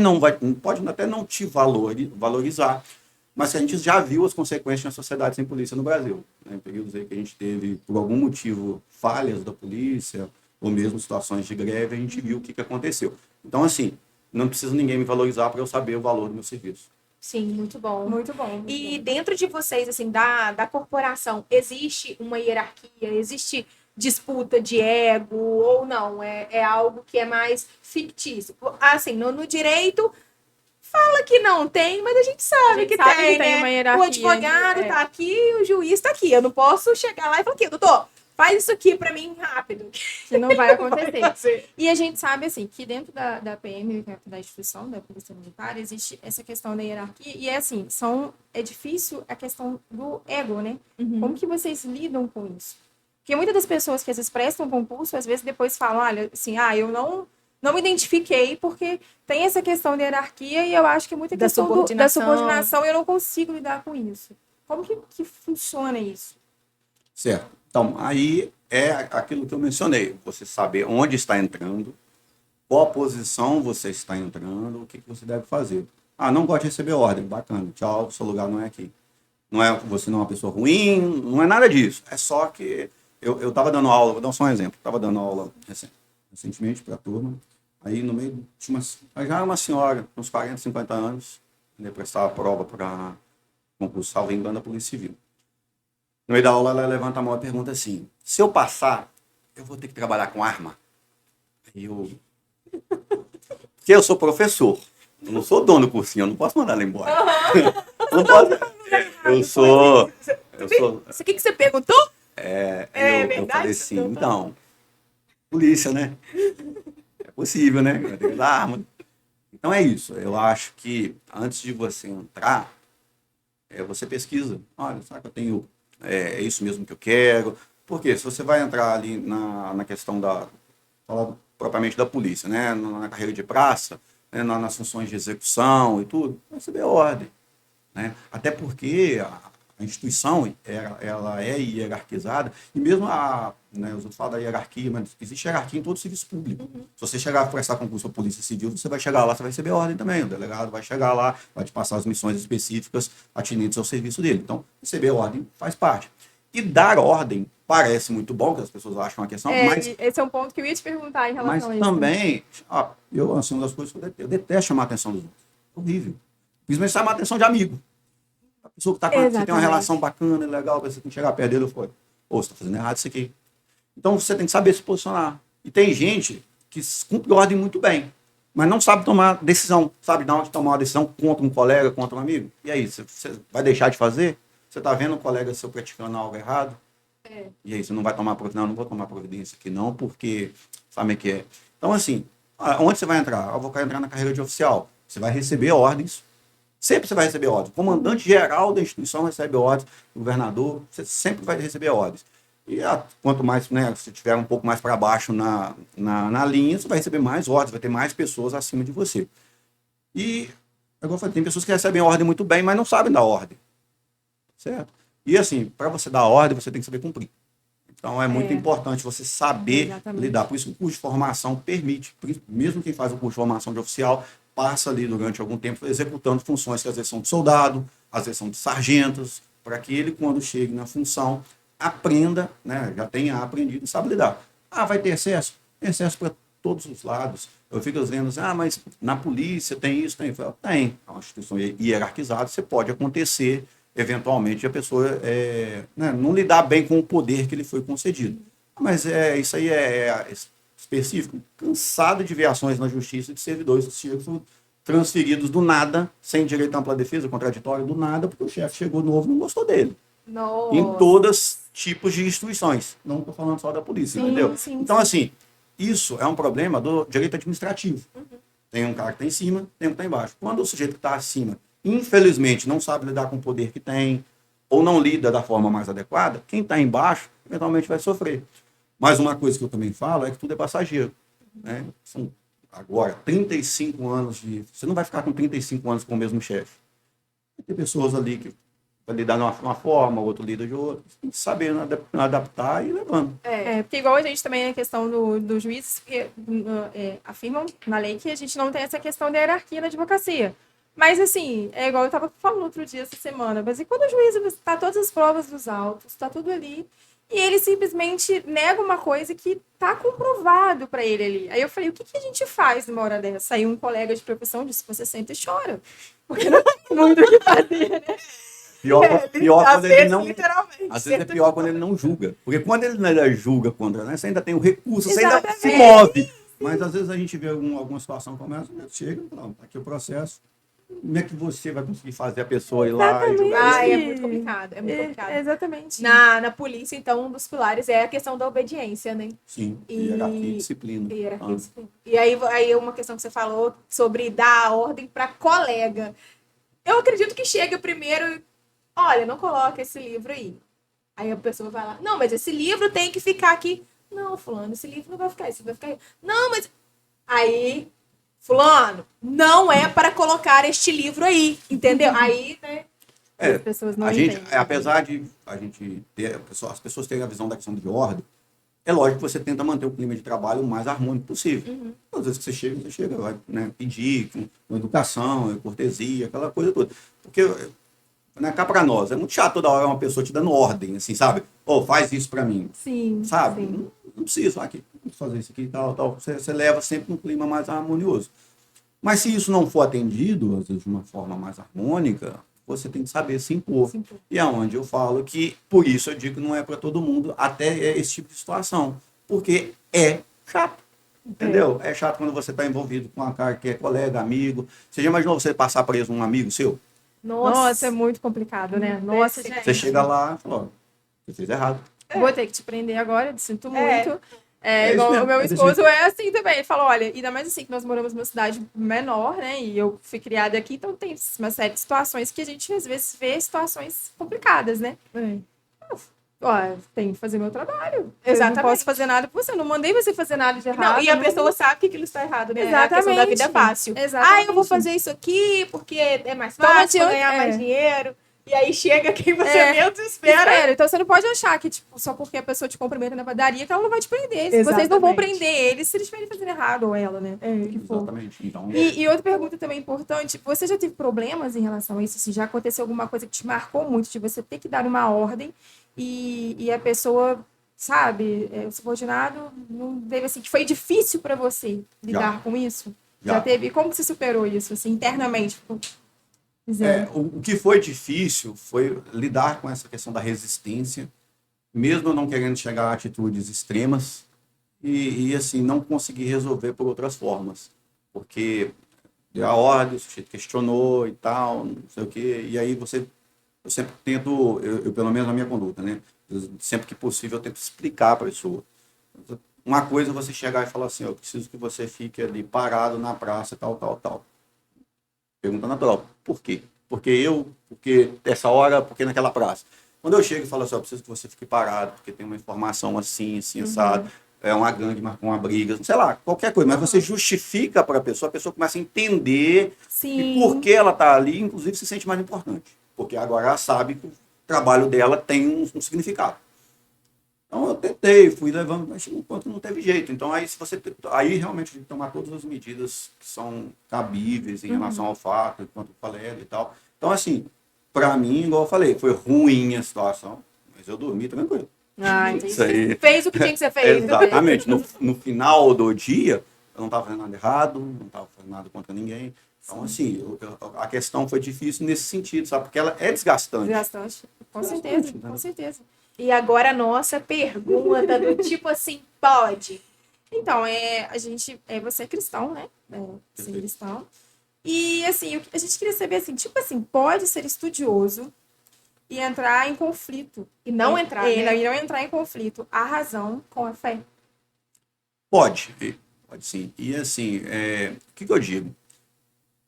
até não te valorizar, mas que a gente já viu as consequências na sociedade sem polícia no Brasil. Em períodos aí que a gente teve, por algum motivo, falhas da polícia, ou mesmo situações de greve, a gente viu o que aconteceu. Então, assim, não precisa ninguém me valorizar para eu saber o valor do meu serviço. Sim, muito bom. Muito bom. E dentro de vocês, assim, da corporação, existe uma hierarquia? Existe disputa de ego ou não? É algo que é mais fictício? Assim, no direito, fala que não tem, mas a gente sabe que tem, né? Uma hierarquia. O advogado tá aqui, o juiz tá aqui. Eu não posso chegar lá e falar aqui, doutor, faz isso aqui pra mim rápido. Que não vai acontecer. E a gente sabe, assim, que dentro da PM, da instituição, da Polícia Militar, existe essa questão da hierarquia. E é assim, é difícil a questão do ego, né? Como que vocês lidam com isso? Porque muitas das pessoas que às vezes prestam concurso, às vezes depois falam, olha, assim, eu não me identifiquei porque tem essa questão da hierarquia e eu acho que muita questão da subordinação e eu não consigo lidar com isso. Como que funciona isso? Certo. Então, aí é aquilo que eu mencionei. Você saber onde está entrando, qual posição você está entrando, o que você deve fazer. Não gosto de receber ordem. Bacana. Tchau, seu lugar não é aqui. Você não é uma pessoa ruim, não é nada disso. É só que eu estava dando aula, vou dar só um exemplo. Estava dando aula recentemente para a turma. Aí no meio já era uma senhora, uns 40, 50 anos, ia prestar a prova para concurso, salvo engano, da Polícia Civil. No meio da aula, ela levanta a mão e pergunta assim, se eu passar, eu vou ter que trabalhar com arma? Aí porque eu sou professor, eu não sou dono do cursinho, eu não posso mandar ela embora. Não posso. Eu sou... O que você perguntou? Eu falei assim, então, polícia, né? possível, né? Tem que usar arma. Então é isso. Eu acho que antes de você entrar, você pesquisa. Olha, será que eu tenho. É isso mesmo que eu quero? Porque se você vai entrar ali na questão falar propriamente da polícia, né? Na carreira de praça, né? Nas funções de execução e tudo, vai receber ordem, né? Até porque a instituição ela é hierarquizada, e mesmo né, os outros falam da hierarquia, mas existe hierarquia em todo serviço público. Se você chegar a prestar concurso para a Polícia Civil, você vai chegar lá, você vai receber ordem também. O delegado vai chegar lá, vai te passar as missões específicas atinentes ao serviço dele. Então, receber ordem faz parte. E dar ordem parece muito bom, que as pessoas acham uma questão, mas Esse é um ponto que eu ia te perguntar em relação a isso. também, assim, uma das coisas que eu detesto chamar a atenção dos outros. Horrível. Principalmente chamar a atenção de amigo. A pessoa que está com você tem uma relação bacana, legal, você tem que chegar perto dele e falar, ô, você está fazendo errado isso aqui. Então você tem que saber se posicionar. E tem gente que cumpre ordem muito bem, mas não sabe tomar decisão, sabe de onde tomar uma decisão contra um colega, contra um amigo. E aí, você vai deixar de fazer? Você está vendo um colega seu praticando algo errado? E aí, você não vai tomar providência? Não, não vou tomar providência aqui não, porque sabe o que é. Então, assim, onde você vai entrar? Eu vou entrar na carreira de oficial. Você vai receber ordens. Sempre você vai receber ordens. O comandante geral da instituição recebe ordens. O governador, você sempre vai receber ordens. E quanto mais, né, se tiver um pouco mais para baixo na linha, você vai receber mais ordens, vai ter mais pessoas acima de você. E, agora eu falei, tem pessoas que recebem ordem muito bem, mas não sabem dar ordem. Certo? E assim, para você dar ordem, você tem que saber cumprir. Então é muito importante você saber lidar. Por isso que o curso de formação permite, mesmo quem faz o curso de formação de oficial, passa ali durante algum tempo executando funções que às vezes são de soldado, às vezes são de sargentos, para que ele, quando chegue na função, aprenda, né, já tenha aprendido e sabe lidar. Vai ter excesso? Tem excesso para todos os lados. Eu fico dizendo assim, mas na polícia tem isso, tem. Tem. É uma instituição hierarquizada, você pode acontecer, eventualmente, a pessoa né, não lidar bem com o poder que lhe foi concedido. Mas isso aí é específico. Cansado de ver ações na justiça de servidores que chegam transferidos do nada, sem direito à ampla defesa, contraditório, do nada, porque o chefe chegou novo e não gostou dele. Nossa. Em todos tipos de instituições. Não estou falando só da polícia, entendeu? Então, assim, isso é um problema do direito administrativo. Tem um cara que está em cima, tem um que está embaixo. Quando o sujeito que está acima, infelizmente, não sabe lidar com o poder que tem, ou não lida da forma mais adequada, quem está embaixo, eventualmente vai sofrer. Mas uma coisa que eu também falo é que tudo é passageiro. Né? São, agora, 35 anos de... Você não vai ficar com 35 anos com o mesmo chefe. Vai ter pessoas ali que vai lidar de uma forma, outro lida de outra. Você tem que saber adaptar e ir levando. Porque igual a gente também, a questão dos juízes afirmam na lei que a gente não tem essa questão de hierarquia na advocacia. Mas, assim, é igual eu estava falando outro dia, essa semana, mas e quando o juiz está todas as provas dos autos, está tudo ali, e ele simplesmente nega uma coisa que está comprovado para ele ali. Aí eu falei, o que a gente faz numa hora dessa? Aí um colega de profissão disse, você senta e chora. Porque não tem muito o que fazer, né? Pior quando ele não... Literalmente. Às vezes é pior quando ele não julga. Porque quando ele não julga contra, né, você ainda tem o recurso, você ainda Exatamente. se move. Mas às vezes a gente vê alguma situação como essa, chega, não, tá aqui o processo. Como é que você vai conseguir fazer a pessoa ir lá e julgar? É muito complicado. É muito complicado. Exatamente. Na polícia, então, um dos pilares é a questão da obediência, né? Sim, hierarquia e disciplina. Hierarquia e disciplina. E aí uma questão que você falou sobre dar a ordem para colega. Eu acredito que chega primeiro e, olha, não coloca esse livro aí. Aí a pessoa vai lá, não, mas esse livro tem que ficar aqui. Não, fulano, esse livro não vai ficar, esse vai ficar aí. Não, mas... Aí... Fulano, não é para colocar este livro aí, entendeu? Aí, né? As pessoas não a gente, entendem. apesar de a gente ter, as pessoas terem a visão da questão de ordem, é lógico que você tenta manter o clima de trabalho o mais harmônico possível. Às vezes que você chega, vai, né, pedir com educação, cortesia, aquela coisa toda. Porque, né, cá para nós, é muito chato toda hora uma pessoa te dando ordem, assim, sabe? Faz isso para mim. Sim, sabe? sim. Não precisa, aqui, vamos fazer isso aqui e tal. Você leva sempre um clima mais harmonioso. Mas se isso não for atendido, às vezes de uma forma mais harmônica, você tem que saber se impor. E é onde eu falo que, por isso eu digo que não é para todo mundo até esse tipo de situação. Porque é chato. Entendeu? É chato quando você está envolvido com uma cara que é colega, amigo. Você já imaginou você passar preso um amigo seu? Nossa, é muito complicado, né? Nossa, gente. Você chega lá e fala, você fez errado. Vou ter que te prender agora, sinto muito. É, isso igual mesmo, o meu é desse esposo é assim também. Ele falou, olha, ainda mais assim que nós moramos numa cidade menor, né? E eu fui criada aqui, então tem uma série de situações que a gente às vezes vê situações complicadas, né? É. Ó, tem que fazer meu trabalho. Eu não Exatamente. posso fazer nada por você. Eu não mandei você fazer nada de errado. Não, e a não- pessoa sabe que aquilo está errado, né? É a Exatamente. questão da vida fácil. Exatamente. Eu vou fazer isso aqui porque é mais Toma fácil, vou adiante- ganhar mais é. dinheiro. E aí chega quem você É. menos espera. Espera. Então você não pode achar que, tipo, só porque a pessoa te cumprimenta na padaria que ela não vai te prender. Vocês não vão Exatamente. prender eles se eles estiverem fazendo errado, ou ela, né? O que for. Exatamente. Então, E outra pergunta também importante, você já teve problemas em relação a isso? Assim, já aconteceu alguma coisa que te marcou muito, de você ter que dar uma ordem e a pessoa, sabe, o subordinado não teve assim, que foi difícil para você lidar com isso? Já Já. teve? Como que você superou isso, assim, internamente? Dizendo. o que foi difícil foi lidar com essa questão da resistência, mesmo eu não querendo chegar a atitudes extremas assim, não conseguir resolver por outras formas. Porque deu a ordem, o sujeito questionou e tal, não sei o quê, e aí eu sempre tento, eu pelo menos na minha conduta, né? Sempre que possível eu tento explicar para a pessoa. Uma coisa é você chegar e falar assim, eu preciso que você fique ali parado na praça, tal, tal, tal. Pergunta natural, por quê? Porque essa hora, porque naquela praça. Quando eu chego e falo assim, eu preciso que você fique parado, porque tem uma informação assim, assim, assado, é uma gangue, marcou uma briga, sei lá, qualquer coisa, mas você justifica para a pessoa começa a entender Sim. e por que ela está ali, inclusive se sente mais importante. Porque agora ela sabe que o trabalho dela tem um significado. Então eu tentei, fui levando, mas enquanto não teve jeito. Então aí realmente tem que tomar todas as medidas que são cabíveis em relação ao fato, enquanto colega e tal. Então assim, para mim, igual eu falei, foi ruim a situação, mas eu dormi tranquilo. Ah, entendi. Isso aí. Fez o que tinha que ser feito. Exatamente. No final do dia, eu não estava fazendo nada errado, não estava fazendo nada contra ninguém. Então, assim, a questão foi difícil nesse sentido, sabe? Porque ela é desgastante. Desgastante. Com certeza, com certeza. E agora a nossa pergunta do tipo assim, pode. Então, você é cristão, né? Sim, cristão. E, assim, a gente queria saber, assim, tipo assim, pode ser estudioso e entrar em conflito. E não entrar, né? E não entrar em conflito. A razão com a fé. Pode sim. E, assim, o que eu digo?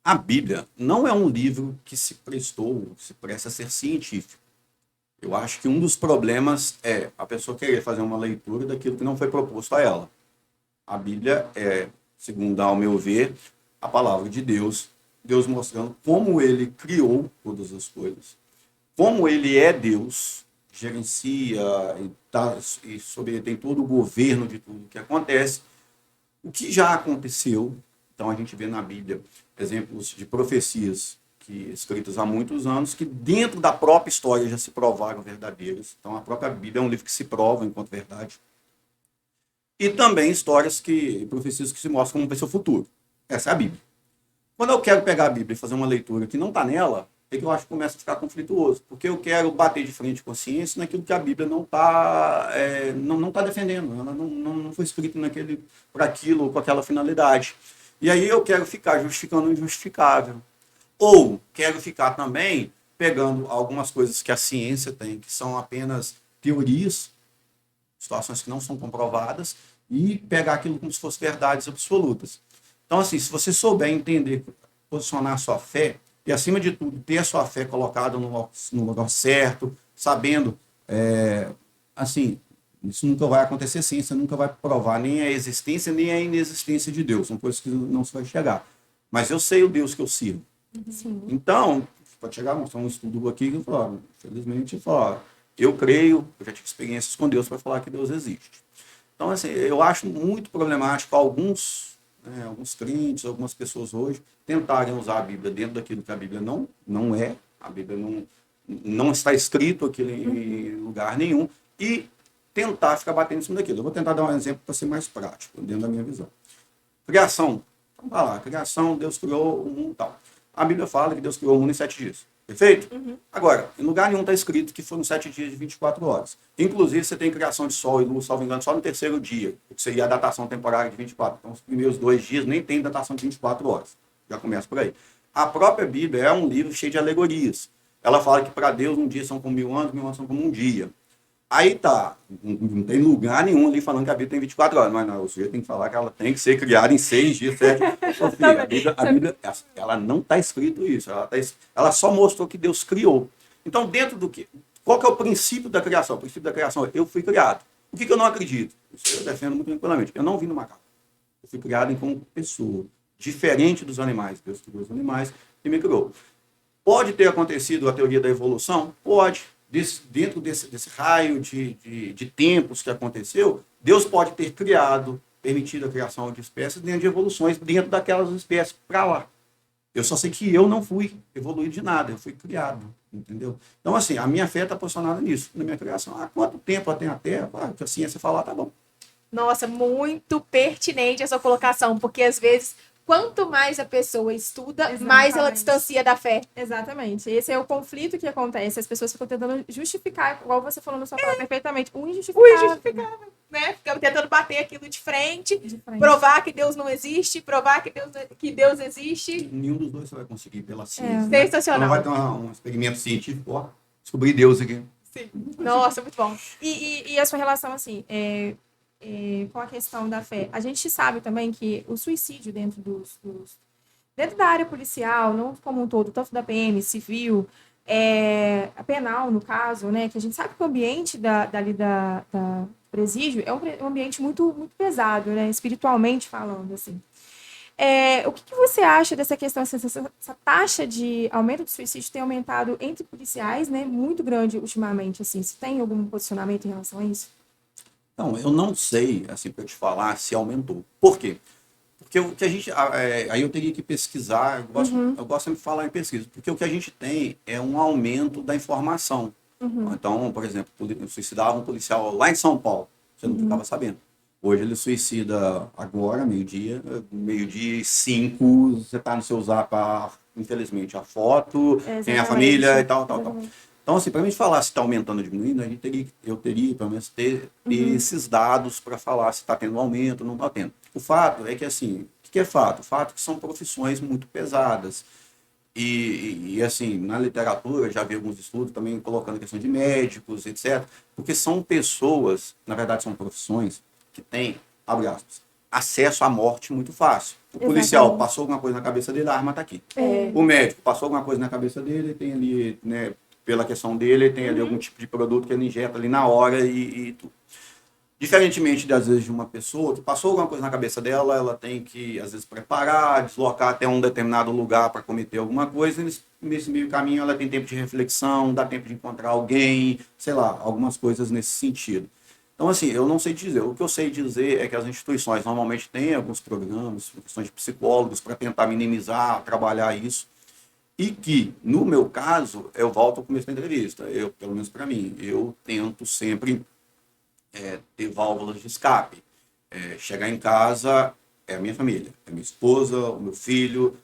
A Bíblia não é um livro que se presta a ser científico. Eu acho que um dos problemas é a pessoa querer fazer uma leitura daquilo que não foi proposto a ela. A Bíblia é, segundo ao meu ver, a palavra de Deus, Deus mostrando como ele criou todas as coisas, como ele é Deus, gerencia tem todo o governo de tudo que acontece, o que já aconteceu. Então a gente vê na Bíblia exemplos de profecias escritas há muitos anos, que dentro da própria história já se provaram verdadeiras. Então a própria Bíblia é um livro que se prova enquanto verdade. E também profecias que se mostram como vai ser o futuro. Essa é a Bíblia. Quando eu quero pegar a Bíblia e fazer uma leitura que não está nela, é que eu acho que começa a ficar conflituoso, porque eu quero bater de frente com a ciência naquilo que a Bíblia não está não tá defendendo, ela não foi escrita para aquilo, com aquela finalidade. E aí eu quero ficar justificando o injustificável. Ou quero ficar também pegando algumas coisas que a ciência tem, que são apenas teorias, situações que não são comprovadas, e pegar aquilo como se fossem verdades absolutas. Então, assim, se você souber entender, posicionar a sua fé, e acima de tudo, ter a sua fé colocada no lugar certo, sabendo, assim, isso nunca vai acontecer, a ciência nunca vai provar nem a existência nem a inexistência de Deus, são coisas que não se vai chegar. Mas eu sei o Deus que eu sirvo. Sim. Então, pode chegar a mostrar um estudo aqui que eu falo, infelizmente, eu creio, eu já tive experiências com Deus para falar que Deus existe. Então, assim, eu acho muito problemático alguns crentes, algumas pessoas hoje, tentarem usar a Bíblia dentro daquilo que a Bíblia não é, a Bíblia não está escrito aquilo em lugar nenhum, e tentar ficar batendo em cima daquilo. Eu vou tentar dar um exemplo para ser mais prático, dentro da minha visão. Criação. Vamos falar, criação, Deus criou o mundo e tal. A Bíblia fala que Deus criou o mundo em 7 dias. Perfeito? Agora, em lugar nenhum está escrito que foram 7 dias de 24 horas. Inclusive, você tem criação de sol e lua, salvo engano, só no terceiro dia, que seria a datação temporária de 24. Então, os primeiros 2 dias nem tem datação de 24 horas. Já começa por aí. A própria Bíblia é um livro cheio de alegorias. Ela fala que para Deus um dia são como 1000 anos são como um dia. Aí tá, não tem lugar nenhum ali falando que a Bíblia tem 24 horas, mas não, o sujeito tem que falar que ela tem que ser criada em 6 dias, 7. Sofia, a Bíblia, ela não está escrito isso, ela só mostrou que Deus criou. Então, dentro do que? Qual que é o princípio da criação? O princípio da criação é: eu fui criado. O que eu não acredito? Isso eu defendo muito tranquilamente. Eu não vim do macaco. Eu fui criado como pessoa, diferente dos animais. Deus criou os animais e me criou. Pode ter acontecido a teoria da evolução? Pode. Dentro desse raio de tempos que aconteceu, Deus pode ter criado, permitido a criação de espécies dentro de evoluções, dentro daquelas espécies para lá. Eu só sei que eu não fui evoluído de nada, eu fui criado, entendeu? Então, assim, a minha fé está posicionada nisso, na minha criação. Há quanto tempo ela tem a Terra? Se a ciência falar, tá bom. Nossa, muito pertinente essa colocação, porque às vezes, quanto mais a pessoa estuda, mais ela Exatamente. distancia da fé. Exatamente. Esse é o conflito que acontece. As pessoas ficam tentando justificar, igual você falou na sua fala perfeitamente, o O injustificável. injustificável, né? Fica tentando bater aquilo de frente, De frente. provar que Deus não existe, provar que Deus existe. Nenhum dos dois você vai conseguir pela ciência. Né? Sensacional. Não vai ter um experimento científico, ó, descobrir Deus aqui. Sim. Nossa, muito bom. E a sua relação, assim, com a questão da fé. A gente sabe também que o suicídio dentro da área policial, não como um todo, tanto da PM, civil, a penal, no caso, né, que a gente sabe que o ambiente da presídio é um ambiente muito, muito pesado, né, espiritualmente falando, assim. O que você acha dessa questão, assim, essa taxa de aumento de suicídio tem aumentado entre policiais, né, muito grande ultimamente, assim, se tem algum posicionamento em relação a isso? Não, eu não sei, assim, para te falar se aumentou. Por quê? Porque o que a gente. Aí eu teria que pesquisar, eu gosto sempre de falar em pesquisa, porque o que a gente tem é um aumento da informação. Então, por exemplo, suicidava um policial lá em São Paulo, você não ficava sabendo. Hoje ele suicida agora, meio-dia e 5, você está no seu zap, infelizmente, a foto, tem a família e tal, tal, tal. Então, assim, para a gente falar se está aumentando ou diminuindo, eu teria, pelo menos, ter esses dados para falar se está tendo aumento ou não está tendo. O fato é que, assim, o que é fato? O fato é que são profissões muito pesadas. Assim, na literatura, já vi alguns estudos também colocando a questão de médicos, etc. Porque são pessoas, na verdade, são profissões que têm, abre aspas, acesso à morte muito fácil. O policial Exatamente. passou alguma coisa na cabeça dele, a arma está aqui. O médico passou alguma coisa na cabeça dele, tem ali, né, pela questão dele, tem ali algum tipo de produto que ele injeta ali na hora e tudo. Diferentemente, às vezes, de uma pessoa que passou alguma coisa na cabeça dela, ela tem que, às vezes, preparar, deslocar até um determinado lugar para cometer alguma coisa, e nesse meio caminho ela tem tempo de reflexão, dá tempo de encontrar alguém, sei lá, algumas coisas nesse sentido. Então, assim, eu não sei dizer. O que eu sei dizer é que as instituições normalmente têm alguns programas, questões de psicólogos, para tentar minimizar, trabalhar isso. E que, no meu caso, eu volto ao começo da entrevista. Pelo menos para mim, eu tento sempre ter válvulas de escape. Chegar em casa é a minha família, é minha esposa, o meu filho,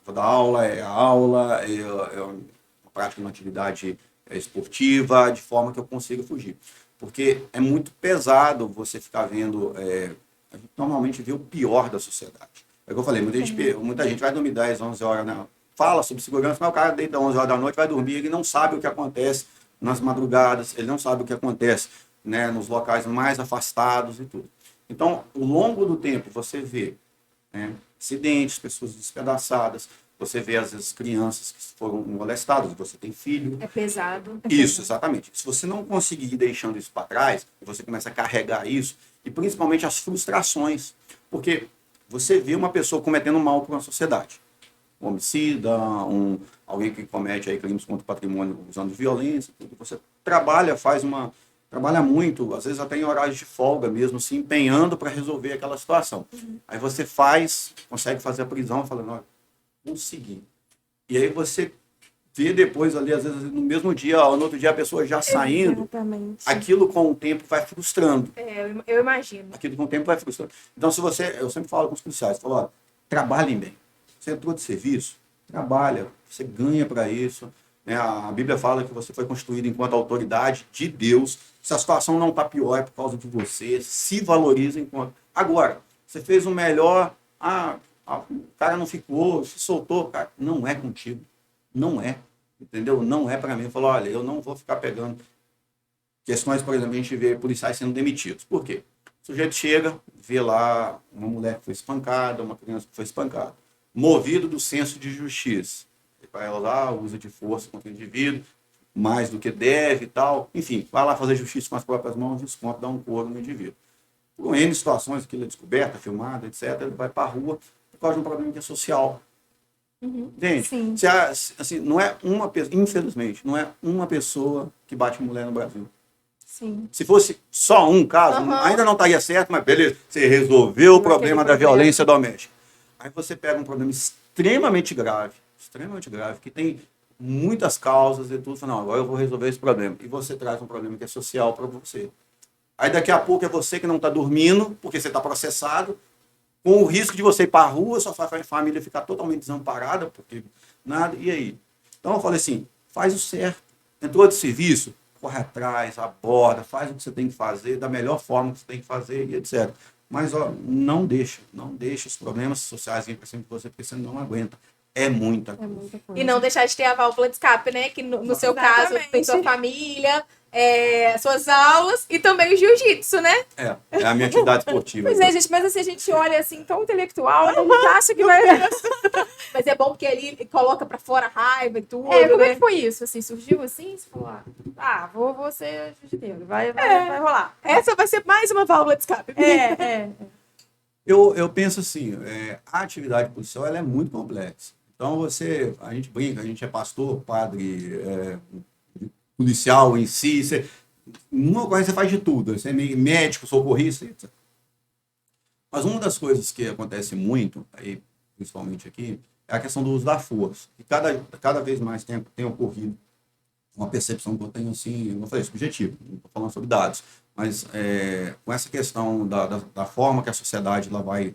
vou dar aula, é a aula, é uma prática de uma atividade esportiva, de forma que eu consiga fugir. Porque é muito pesado você ficar vendo, a gente normalmente vê o pior da sociedade. É o que eu falei, muita gente vai dormir 10, 11 horas, né? Fala sobre segurança, mas o cara deita 11 horas da noite, vai dormir, ele não sabe o que acontece nas madrugadas, ele não sabe o que acontece, né, nos locais mais afastados e tudo. Então, ao longo do tempo, você vê, né, acidentes, pessoas despedaçadas, você vê, às vezes, crianças que foram molestadas, você tem filho. É pesado. Isso, exatamente. Se você não conseguir ir deixando isso para trás, você começa a carregar isso, e principalmente as frustrações, porque você vê uma pessoa cometendo mal para uma sociedade. Um homicida, alguém que comete aí crimes contra o patrimônio usando violência, tudo. Você trabalha muito, às vezes até em horários de folga mesmo, se empenhando para resolver aquela situação. Aí você consegue fazer a prisão, falando, olha, consegui. E aí você vê depois ali, às vezes no mesmo dia, ou no outro dia a pessoa já saindo, Exatamente. aquilo com o tempo vai frustrando. Eu imagino. Aquilo com o tempo vai frustrando. Então, eu sempre falo com os policiais, falo, ó, trabalhem bem. Você entrou de serviço, trabalha, você ganha para isso. Né? A Bíblia fala que você foi constituído enquanto autoridade de Deus. Se a situação não está pior, é por causa de você. Se valoriza enquanto. Agora, você fez o melhor, o cara não ficou, se soltou, cara, não é contigo. Não é. Entendeu? Não é para mim. Eu falo, olha, eu não vou ficar pegando. questões, por exemplo, a gente vê policiais sendo demitidos. Por quê? O sujeito chega, vê lá uma mulher que foi espancada, uma criança que foi espancada. Movido do senso de justiça. Vai lá, usa de força contra o indivíduo, mais do que deve e tal. Enfim, vai lá fazer justiça com as próprias mãos, desconta, dá um couro no indivíduo. Por N situações, aquilo é descoberta, filmada, etc., ele vai para a rua por causa de um problema que é social. Entende? Sim. Assim, não é uma pessoa, infelizmente, não é uma pessoa que bate mulher no Brasil. Sim. Se fosse só um caso, ainda não estaria certo, mas beleza, você resolveu o problema da violência doméstica. Aí você pega um problema extremamente grave, que tem muitas causas e tudo, fala, não, agora eu vou resolver esse problema. E você traz um problema que é social para você. Aí daqui a pouco é você que não está dormindo, porque você está processado, com o risco de você ir para a rua, sua família ficar totalmente desamparada, porque nada, e aí? Então eu falei assim, faz o certo. Entrou de serviço, corre atrás, aborda, faz o que você tem que fazer, da melhor forma que você tem que fazer, e etc. Mas ó, não deixa os problemas sociais virem para cima de você, porque você não aguenta. É muita coisa. E não deixar de ter a válvula de escape, né? Que no seu caso tem sua família, suas aulas e também o jiu-jitsu, né? É a minha atividade esportiva. Pois é, gente, mas assim, a gente olha assim, tão intelectual, né? A gente acha que vai. Mas é bom porque ele coloca pra fora a raiva e tudo. Como é né? que foi isso? Assim, surgiu assim? Você falou, vou ser jiu-jiteiro, vai rolar. Essa vai ser mais uma válvula de escape. Eu penso assim, a atividade policial ela é muito complexa. Então a gente brinca, a gente é pastor, padre, policial em si, uma coisa você faz de tudo, você é médico, socorrista, etc. Mas uma das coisas que acontece muito, aí, principalmente aqui, é a questão do uso da força. E cada vez mais tem ocorrido uma percepção que eu tenho, assim, não falei subjetivo, não estou falando sobre dados, mas com essa questão da forma que a sociedade ela vai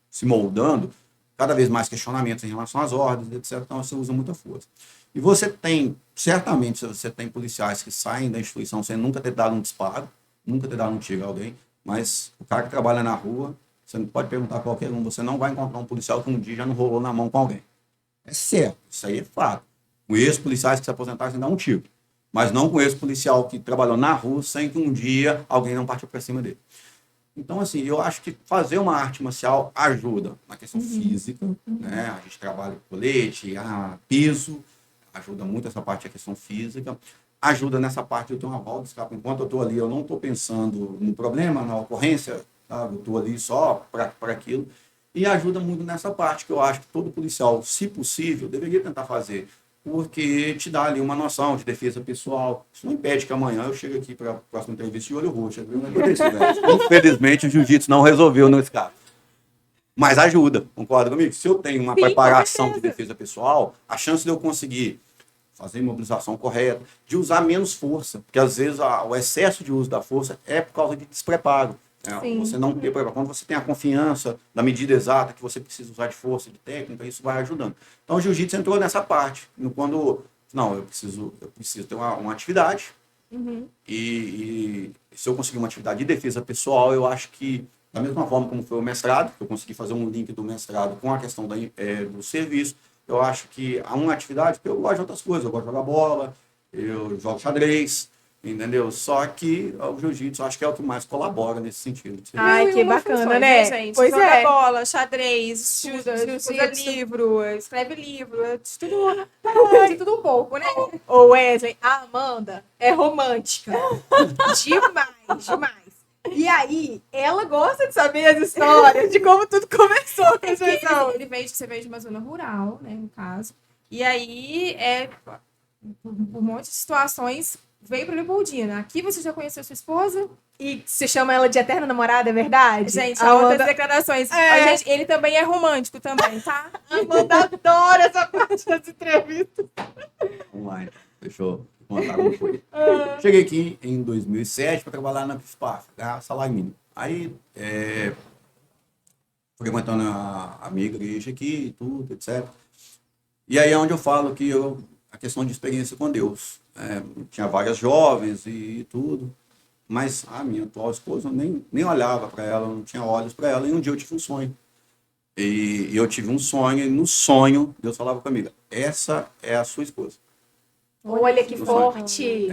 se moldando, cada vez mais questionamentos em relação às ordens, etc. Então, você usa muita força. E você tem, certamente, você tem policiais que saem da instituição sem nunca ter dado um disparo, nunca ter dado um tiro a alguém, mas o cara que trabalha na rua, você não pode perguntar a qualquer um, você não vai encontrar um policial que um dia já não rolou na mão com alguém. É certo, isso aí é fato. Conheço policiais que se aposentaram sem dar um tiro, mas não conheço policial que trabalhou na rua sem que um dia alguém não partiu para cima dele. Então, assim, eu acho que fazer uma arte marcial ajuda na questão física, né? A gente trabalha com colete, peso, ajuda muito essa parte da questão física, ajuda nessa parte de eu ter uma válvula de escape. Enquanto eu estou ali, eu não estou pensando no problema, na ocorrência, sabe? Eu estou ali só para aquilo. E ajuda muito nessa parte que eu acho que todo policial, se possível, deveria tentar fazer, porque te dá ali uma noção de defesa pessoal. Isso não impede que amanhã eu chegue aqui para a próxima entrevista de olho roxo. Infelizmente, o jiu-jitsu não resolveu nesse caso. Mas ajuda, concorda comigo? Se eu tenho uma preparação de defesa pessoal, a chance de eu conseguir fazer a imobilização correta, de usar menos força, porque às vezes o excesso de uso da força é por causa de despreparo. Você não ter preparo. Quando você tem a confiança da medida exata que você precisa usar de força, de técnica, isso vai ajudando. Então o jiu-jitsu entrou nessa parte. Quando, não, eu preciso ter uma atividade. E se eu conseguir uma atividade de defesa pessoal, eu acho que, da mesma forma como foi o mestrado, que eu consegui fazer um link do mestrado com a questão do serviço, eu acho que há uma atividade, porque eu gosto de outras coisas, eu gosto de jogar bola, eu jogo xadrez, entendeu? Só que o jiu-jitsu acho que é o que mais colabora nesse sentido. Ai, que bacana, né? Gente? Pois Joga é. bola, xadrez, usa livro, escreve livro, de tudo um pouco, né? Ô Wesley, a Amanda é romântica. Demais. E aí, ela gosta de saber as histórias de como tudo começou com essa pessoa. Você veio de uma zona rural, né, no caso. E aí, por um monte de situações, veio para Leopoldina. Aqui você já conheceu sua esposa? E você chama ela de eterna namorada, é verdade? Gente, a outras declarações. Gente, ele também é romântico também, tá? A Amanda adora essa parte das entrevistas. Vamos lá, então. Deixa eu contar como foi. Cheguei aqui em 2007 para trabalhar na FISPAF, salário mínimo. Aí, frequentando a minha igreja aqui e tudo, etc. E aí é onde eu falo que a questão de experiência com Deus. Tinha várias jovens e tudo, mas a minha atual esposa nem olhava para ela, não tinha olhos para ela, e um dia eu tive um sonho. E eu tive um sonho, e no sonho Deus falava comigo, essa é a sua esposa. Olha que forte.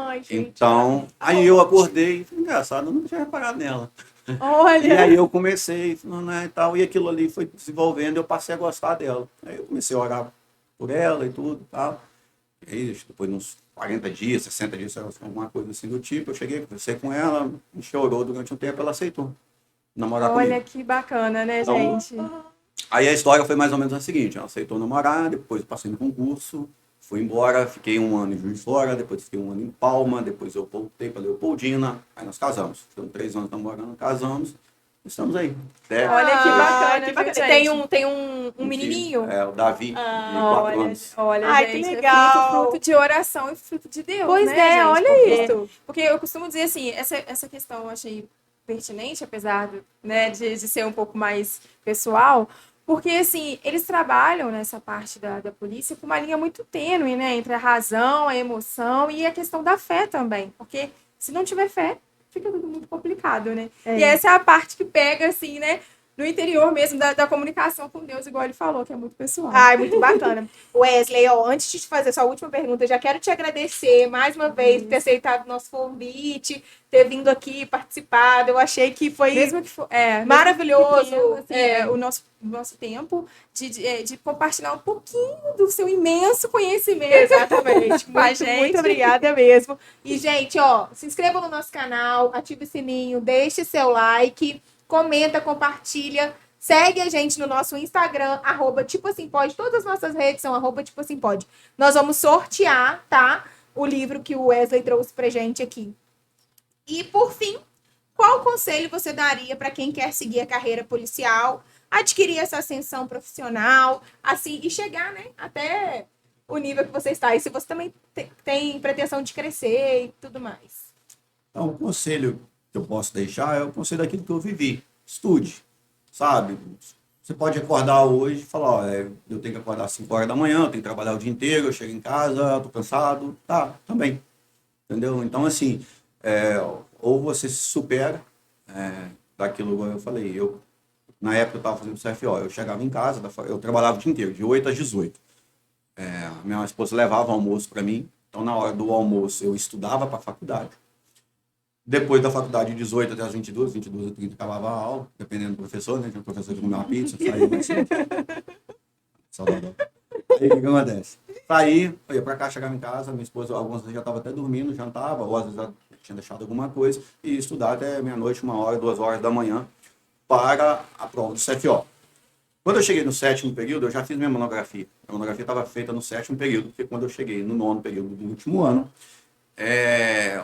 Ai, gente. Então, aí eu acordei, engraçado, eu não tinha reparado nela. E Olha. aí eu comecei, né, e tal, e aquilo ali foi desenvolvendo, eu passei a gostar dela. Aí eu comecei a orar por ela e tudo, tal. E aí, depois de uns 40 dias, 60 dias, alguma coisa assim do tipo, eu cheguei, conversei com ela, me chorou durante um tempo, ela aceitou namorar Olha comigo. que bacana, né, Então, gente? aí a história foi mais ou menos a seguinte, ela aceitou namorar, depois eu passei no concurso, fui embora, fiquei um ano em Juiz de Fora, depois fiquei um ano em Palma, depois eu voltei para Leopoldina, aí nós casamos. Ficamos 3 anos namorando, casamos, estamos aí. Até Olha que bacana, que bacana. viu, Tem gente? um um filho. menininho? É, o Davi, de 4 Olha, anos. olha, Ai, que gente, legal. fruto de oração e fruto de Deus, Pois né, é, gente? olha isso. Porque eu costumo dizer assim, essa questão eu achei pertinente, apesar né, de ser um pouco mais pessoal, porque assim, eles trabalham nessa parte da polícia com uma linha muito tênue, né, entre a razão, a emoção e a questão da fé também, porque se não tiver fé, fica tudo muito complicado, né? É. E essa é a parte que pega, assim, né, no interior mesmo da comunicação com Deus, igual ele falou, que é muito pessoal. Ai, muito bacana. Wesley, ó, antes de te fazer sua última pergunta, eu já quero te agradecer mais uma vez por ter aceitado o nosso convite, ter vindo aqui participado. Eu achei que foi Mesmo que for, maravilhoso. mesmo que pequeno, assim, o nosso tempo de compartilhar um pouquinho do seu imenso conhecimento. Exatamente. Com a Muito, gente. muito obrigada mesmo. E, gente, ó, se inscreva no nosso canal, ative o sininho, deixe seu like, comenta, compartilha. Segue a gente no nosso Instagram, @tipo assim pode. Todas as nossas redes são @tipo assim pode. Nós vamos sortear, tá? O livro que o Wesley trouxe pra gente aqui. E, por fim, qual conselho você daria para quem quer seguir a carreira policial, adquirir essa ascensão profissional, assim, e chegar, né, até o nível que você está? E se você também tem pretensão de crescer e tudo mais. Então, o conselho que eu posso deixar é o conselho daquilo que eu vivi. Estude, sabe? Você pode acordar hoje e falar, ó, eu tenho que acordar às 5 horas da manhã, eu tenho que trabalhar o dia inteiro, eu chego em casa, estou cansado, tá, também. Entendeu? Então, assim, ou você se supera daquilo que eu falei. Na época, eu estava fazendo CFO, eu chegava em casa, eu trabalhava o dia inteiro, de 8 às 18. Minha esposa levava o almoço para mim, então, na hora do almoço, eu estudava para a faculdade. Depois da faculdade, de 18 até as 22, 22 a 30, acabava a aula, dependendo do professor, né? Tinha um professor que comia uma pizza, saía mais cedo. Salvador. Aí, o que acontece? Saí, eu ia pra cá, chegava em casa, minha esposa, algumas vezes já estava até dormindo, jantava, ou às vezes já tinha deixado alguma coisa, e ia estudar até meia-noite, 1 hora, 2 horas da manhã, para a prova do CFO. Quando eu cheguei no 7º período, eu já fiz minha monografia. A monografia estava feita no 7º período, porque quando eu cheguei no 9º período do último ano,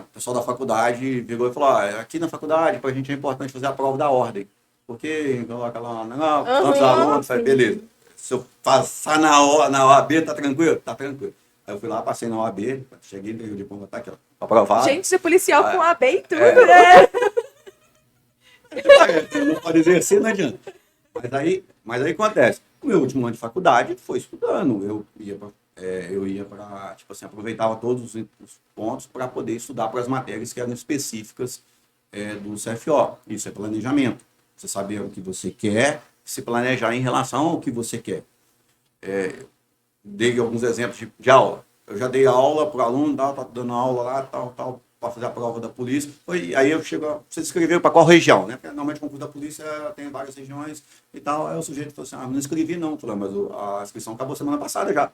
o pessoal da faculdade virou e falou, aqui na faculdade, para a gente é importante fazer a prova da ordem. Porque coloca lá, não, tantos alunos, falei, beleza. Se eu passar na OAB, tá tranquilo? Tá tranquilo. Aí eu fui lá, passei na OAB, cheguei, entreguei o diploma, tá aqui, ó, aprovado. Gente de policial com AB e tudo, É. né? Não pode exercer, não adianta. Mas aí acontece. O meu último ano de faculdade foi estudando. Eu ia para, tipo assim, aproveitava todos os pontos para poder estudar para as matérias que eram específicas do CFO. Isso é planejamento. Você saber o que você quer, se planejar em relação ao que você quer. Dei alguns exemplos de aula. Eu já dei aula para o aluno, tá dando aula lá, tal, para fazer a prova da polícia. Aí eu chego, você escreveu para qual região, né? Porque normalmente o concurso da polícia tem várias regiões e tal. Aí o sujeito falou assim, não escrevi não. Falei, mas a inscrição acabou semana passada já.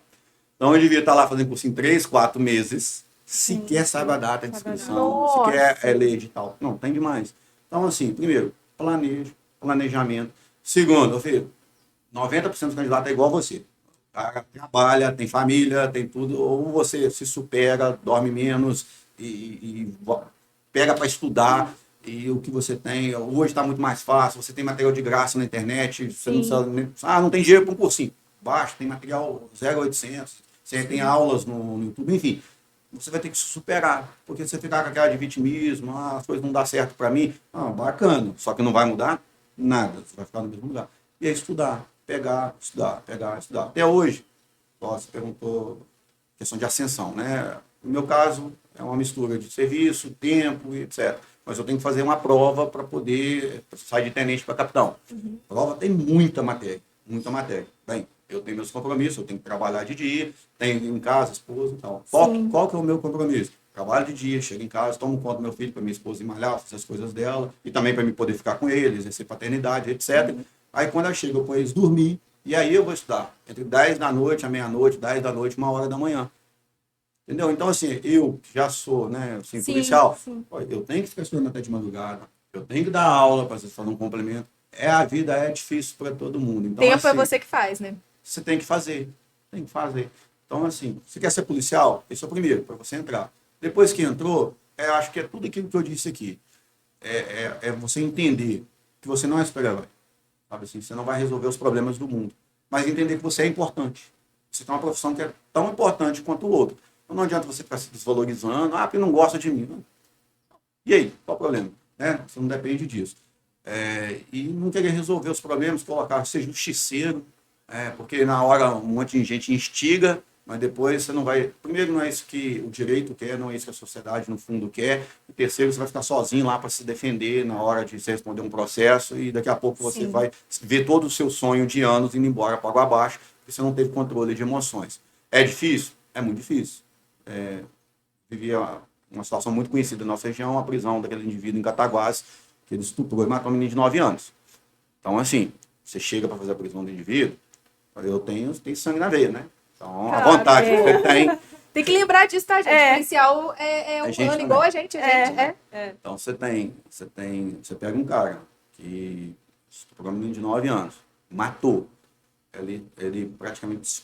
Então eu devia estar lá fazendo curso em 3, 4 meses, sequer sabe a data de inscrição, sequer ler edital. Não, tem demais. Então, assim, primeiro, planejamento. Segundo, filho, 90% dos candidatos é igual a você. O cara trabalha, tem família, tem tudo, ou você se supera, dorme menos e pega para estudar. E o que você tem, hoje está muito mais fácil, você tem material de graça na internet, você não precisa, não tem dinheiro para um cursinho. Baixa, tem material 0,800, você tem aulas no YouTube, enfim. Você vai ter que se superar, porque você ficar com aquela de vitimismo, as coisas não dão certo para mim, bacana, só que não vai mudar nada, você vai ficar no mesmo lugar. E é estudar, pegar, estudar. Até hoje, você perguntou questão de ascensão, né? No meu caso, é uma mistura de serviço, tempo e etc. Mas eu tenho que fazer uma prova para poder sair de tenente para capitão. A prova tem muita matéria. Bem, eu tenho meus compromissos, eu tenho que trabalhar de dia, tenho em casa, esposa e tal. Qual que é o meu compromisso? trabalho de dia, chego em casa, tomo conta do meu filho para minha esposa ir malhar, fazer as coisas dela, e também para me poder ficar com ele, exercer paternidade, etc. Aí quando eu chego, eu ponho eles dormir, e aí eu vou estudar. Entre 10 da noite, à meia-noite, 10 da noite, 1 hora da manhã. Entendeu? Então, assim, eu que já sou, né, assim, Sim, policial, sim. eu tenho que ficar estudando até de madrugada, eu tenho que dar aula para vocês fazer um complemento. A vida é difícil para todo mundo. Então, Tempo é assim, você que faz, né? você tem que fazer. Tem que fazer. Então, assim, você quer ser policial? Esse é o primeiro, para você entrar. Depois que entrou, acho que é tudo aquilo que eu disse aqui. É você entender que você não é super-herói. Sabe assim? Você não vai resolver os problemas do mundo. Mas entender que você é importante. Você tem uma profissão que é tão importante quanto o outro. Então, não adianta você ficar se desvalorizando. Ah, porque não gosta de mim. E aí? Qual o problema? Né? Você não depende disso. E não querer resolver os problemas, colocar, ser justiceiro, porque na hora um monte de gente instiga, mas depois você não vai. Primeiro, não é isso que o direito quer, não é isso que a sociedade, no fundo, quer. E terceiro, você vai ficar sozinho lá para se defender na hora de você responder um processo, e daqui a pouco você Sim. vai ver todo o seu sonho de anos indo embora para água abaixo, porque você não teve controle de emoções. É difícil? É muito difícil. Vivia uma situação muito conhecida na nossa região, a prisão daquele indivíduo em Cataguases, que ele estuprou e matou um menino de 9 anos. Então, assim, você chega para fazer a prisão do indivíduo, eu tenho sangue na veia, né? Então, a Claro, vontade que você tem, Tem que lembrar disso, tá, gente? É. Policial é gente humano, também. igual a gente, né? então você pega um cara que estuprou um menino de 9 anos, matou, ele praticamente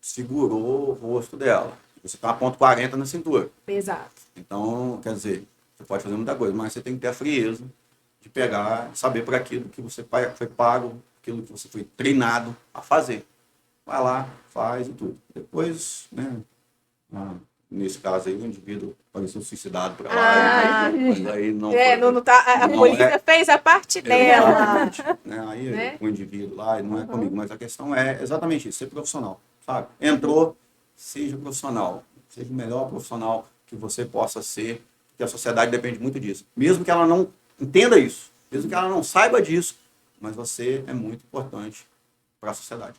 desfigurou o rosto dela. Você tem uma ponto .40 na cintura. Exato. Então, quer dizer, você pode fazer muita coisa, mas você tem que ter a frieza de pegar, saber por aquilo que você foi pago, aquilo que você foi treinado a fazer. Vai lá, faz e tudo. Depois, né, nesse caso aí, o indivíduo pareceu suicidado para lá, mas aí não foi. Não tá, a Não polícia fez a parte dela. Exatamente. Né? Aí Né? o indivíduo lá, não é comigo, mas a questão é exatamente isso, ser profissional, sabe? Entrou, seja profissional, seja o melhor profissional que você possa ser, porque a sociedade depende muito disso. Mesmo que ela não entenda isso, mesmo que ela não saiba disso, mas você é muito importante para a sociedade.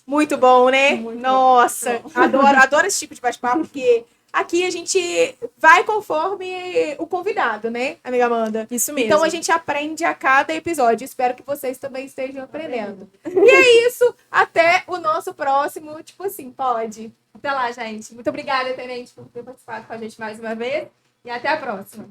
Muito bom, né? Muito Nossa, bom. adoro esse tipo de bate-papo, porque aqui a gente vai conforme o convidado, né, amiga Amanda? Isso mesmo. Então a gente aprende a cada episódio. Espero que vocês também estejam aprendendo. E é isso. Até o nosso próximo. Tipo assim, pode. Até lá, gente. Muito obrigada, Tenente, por ter participado com a gente mais uma vez. E até a próxima.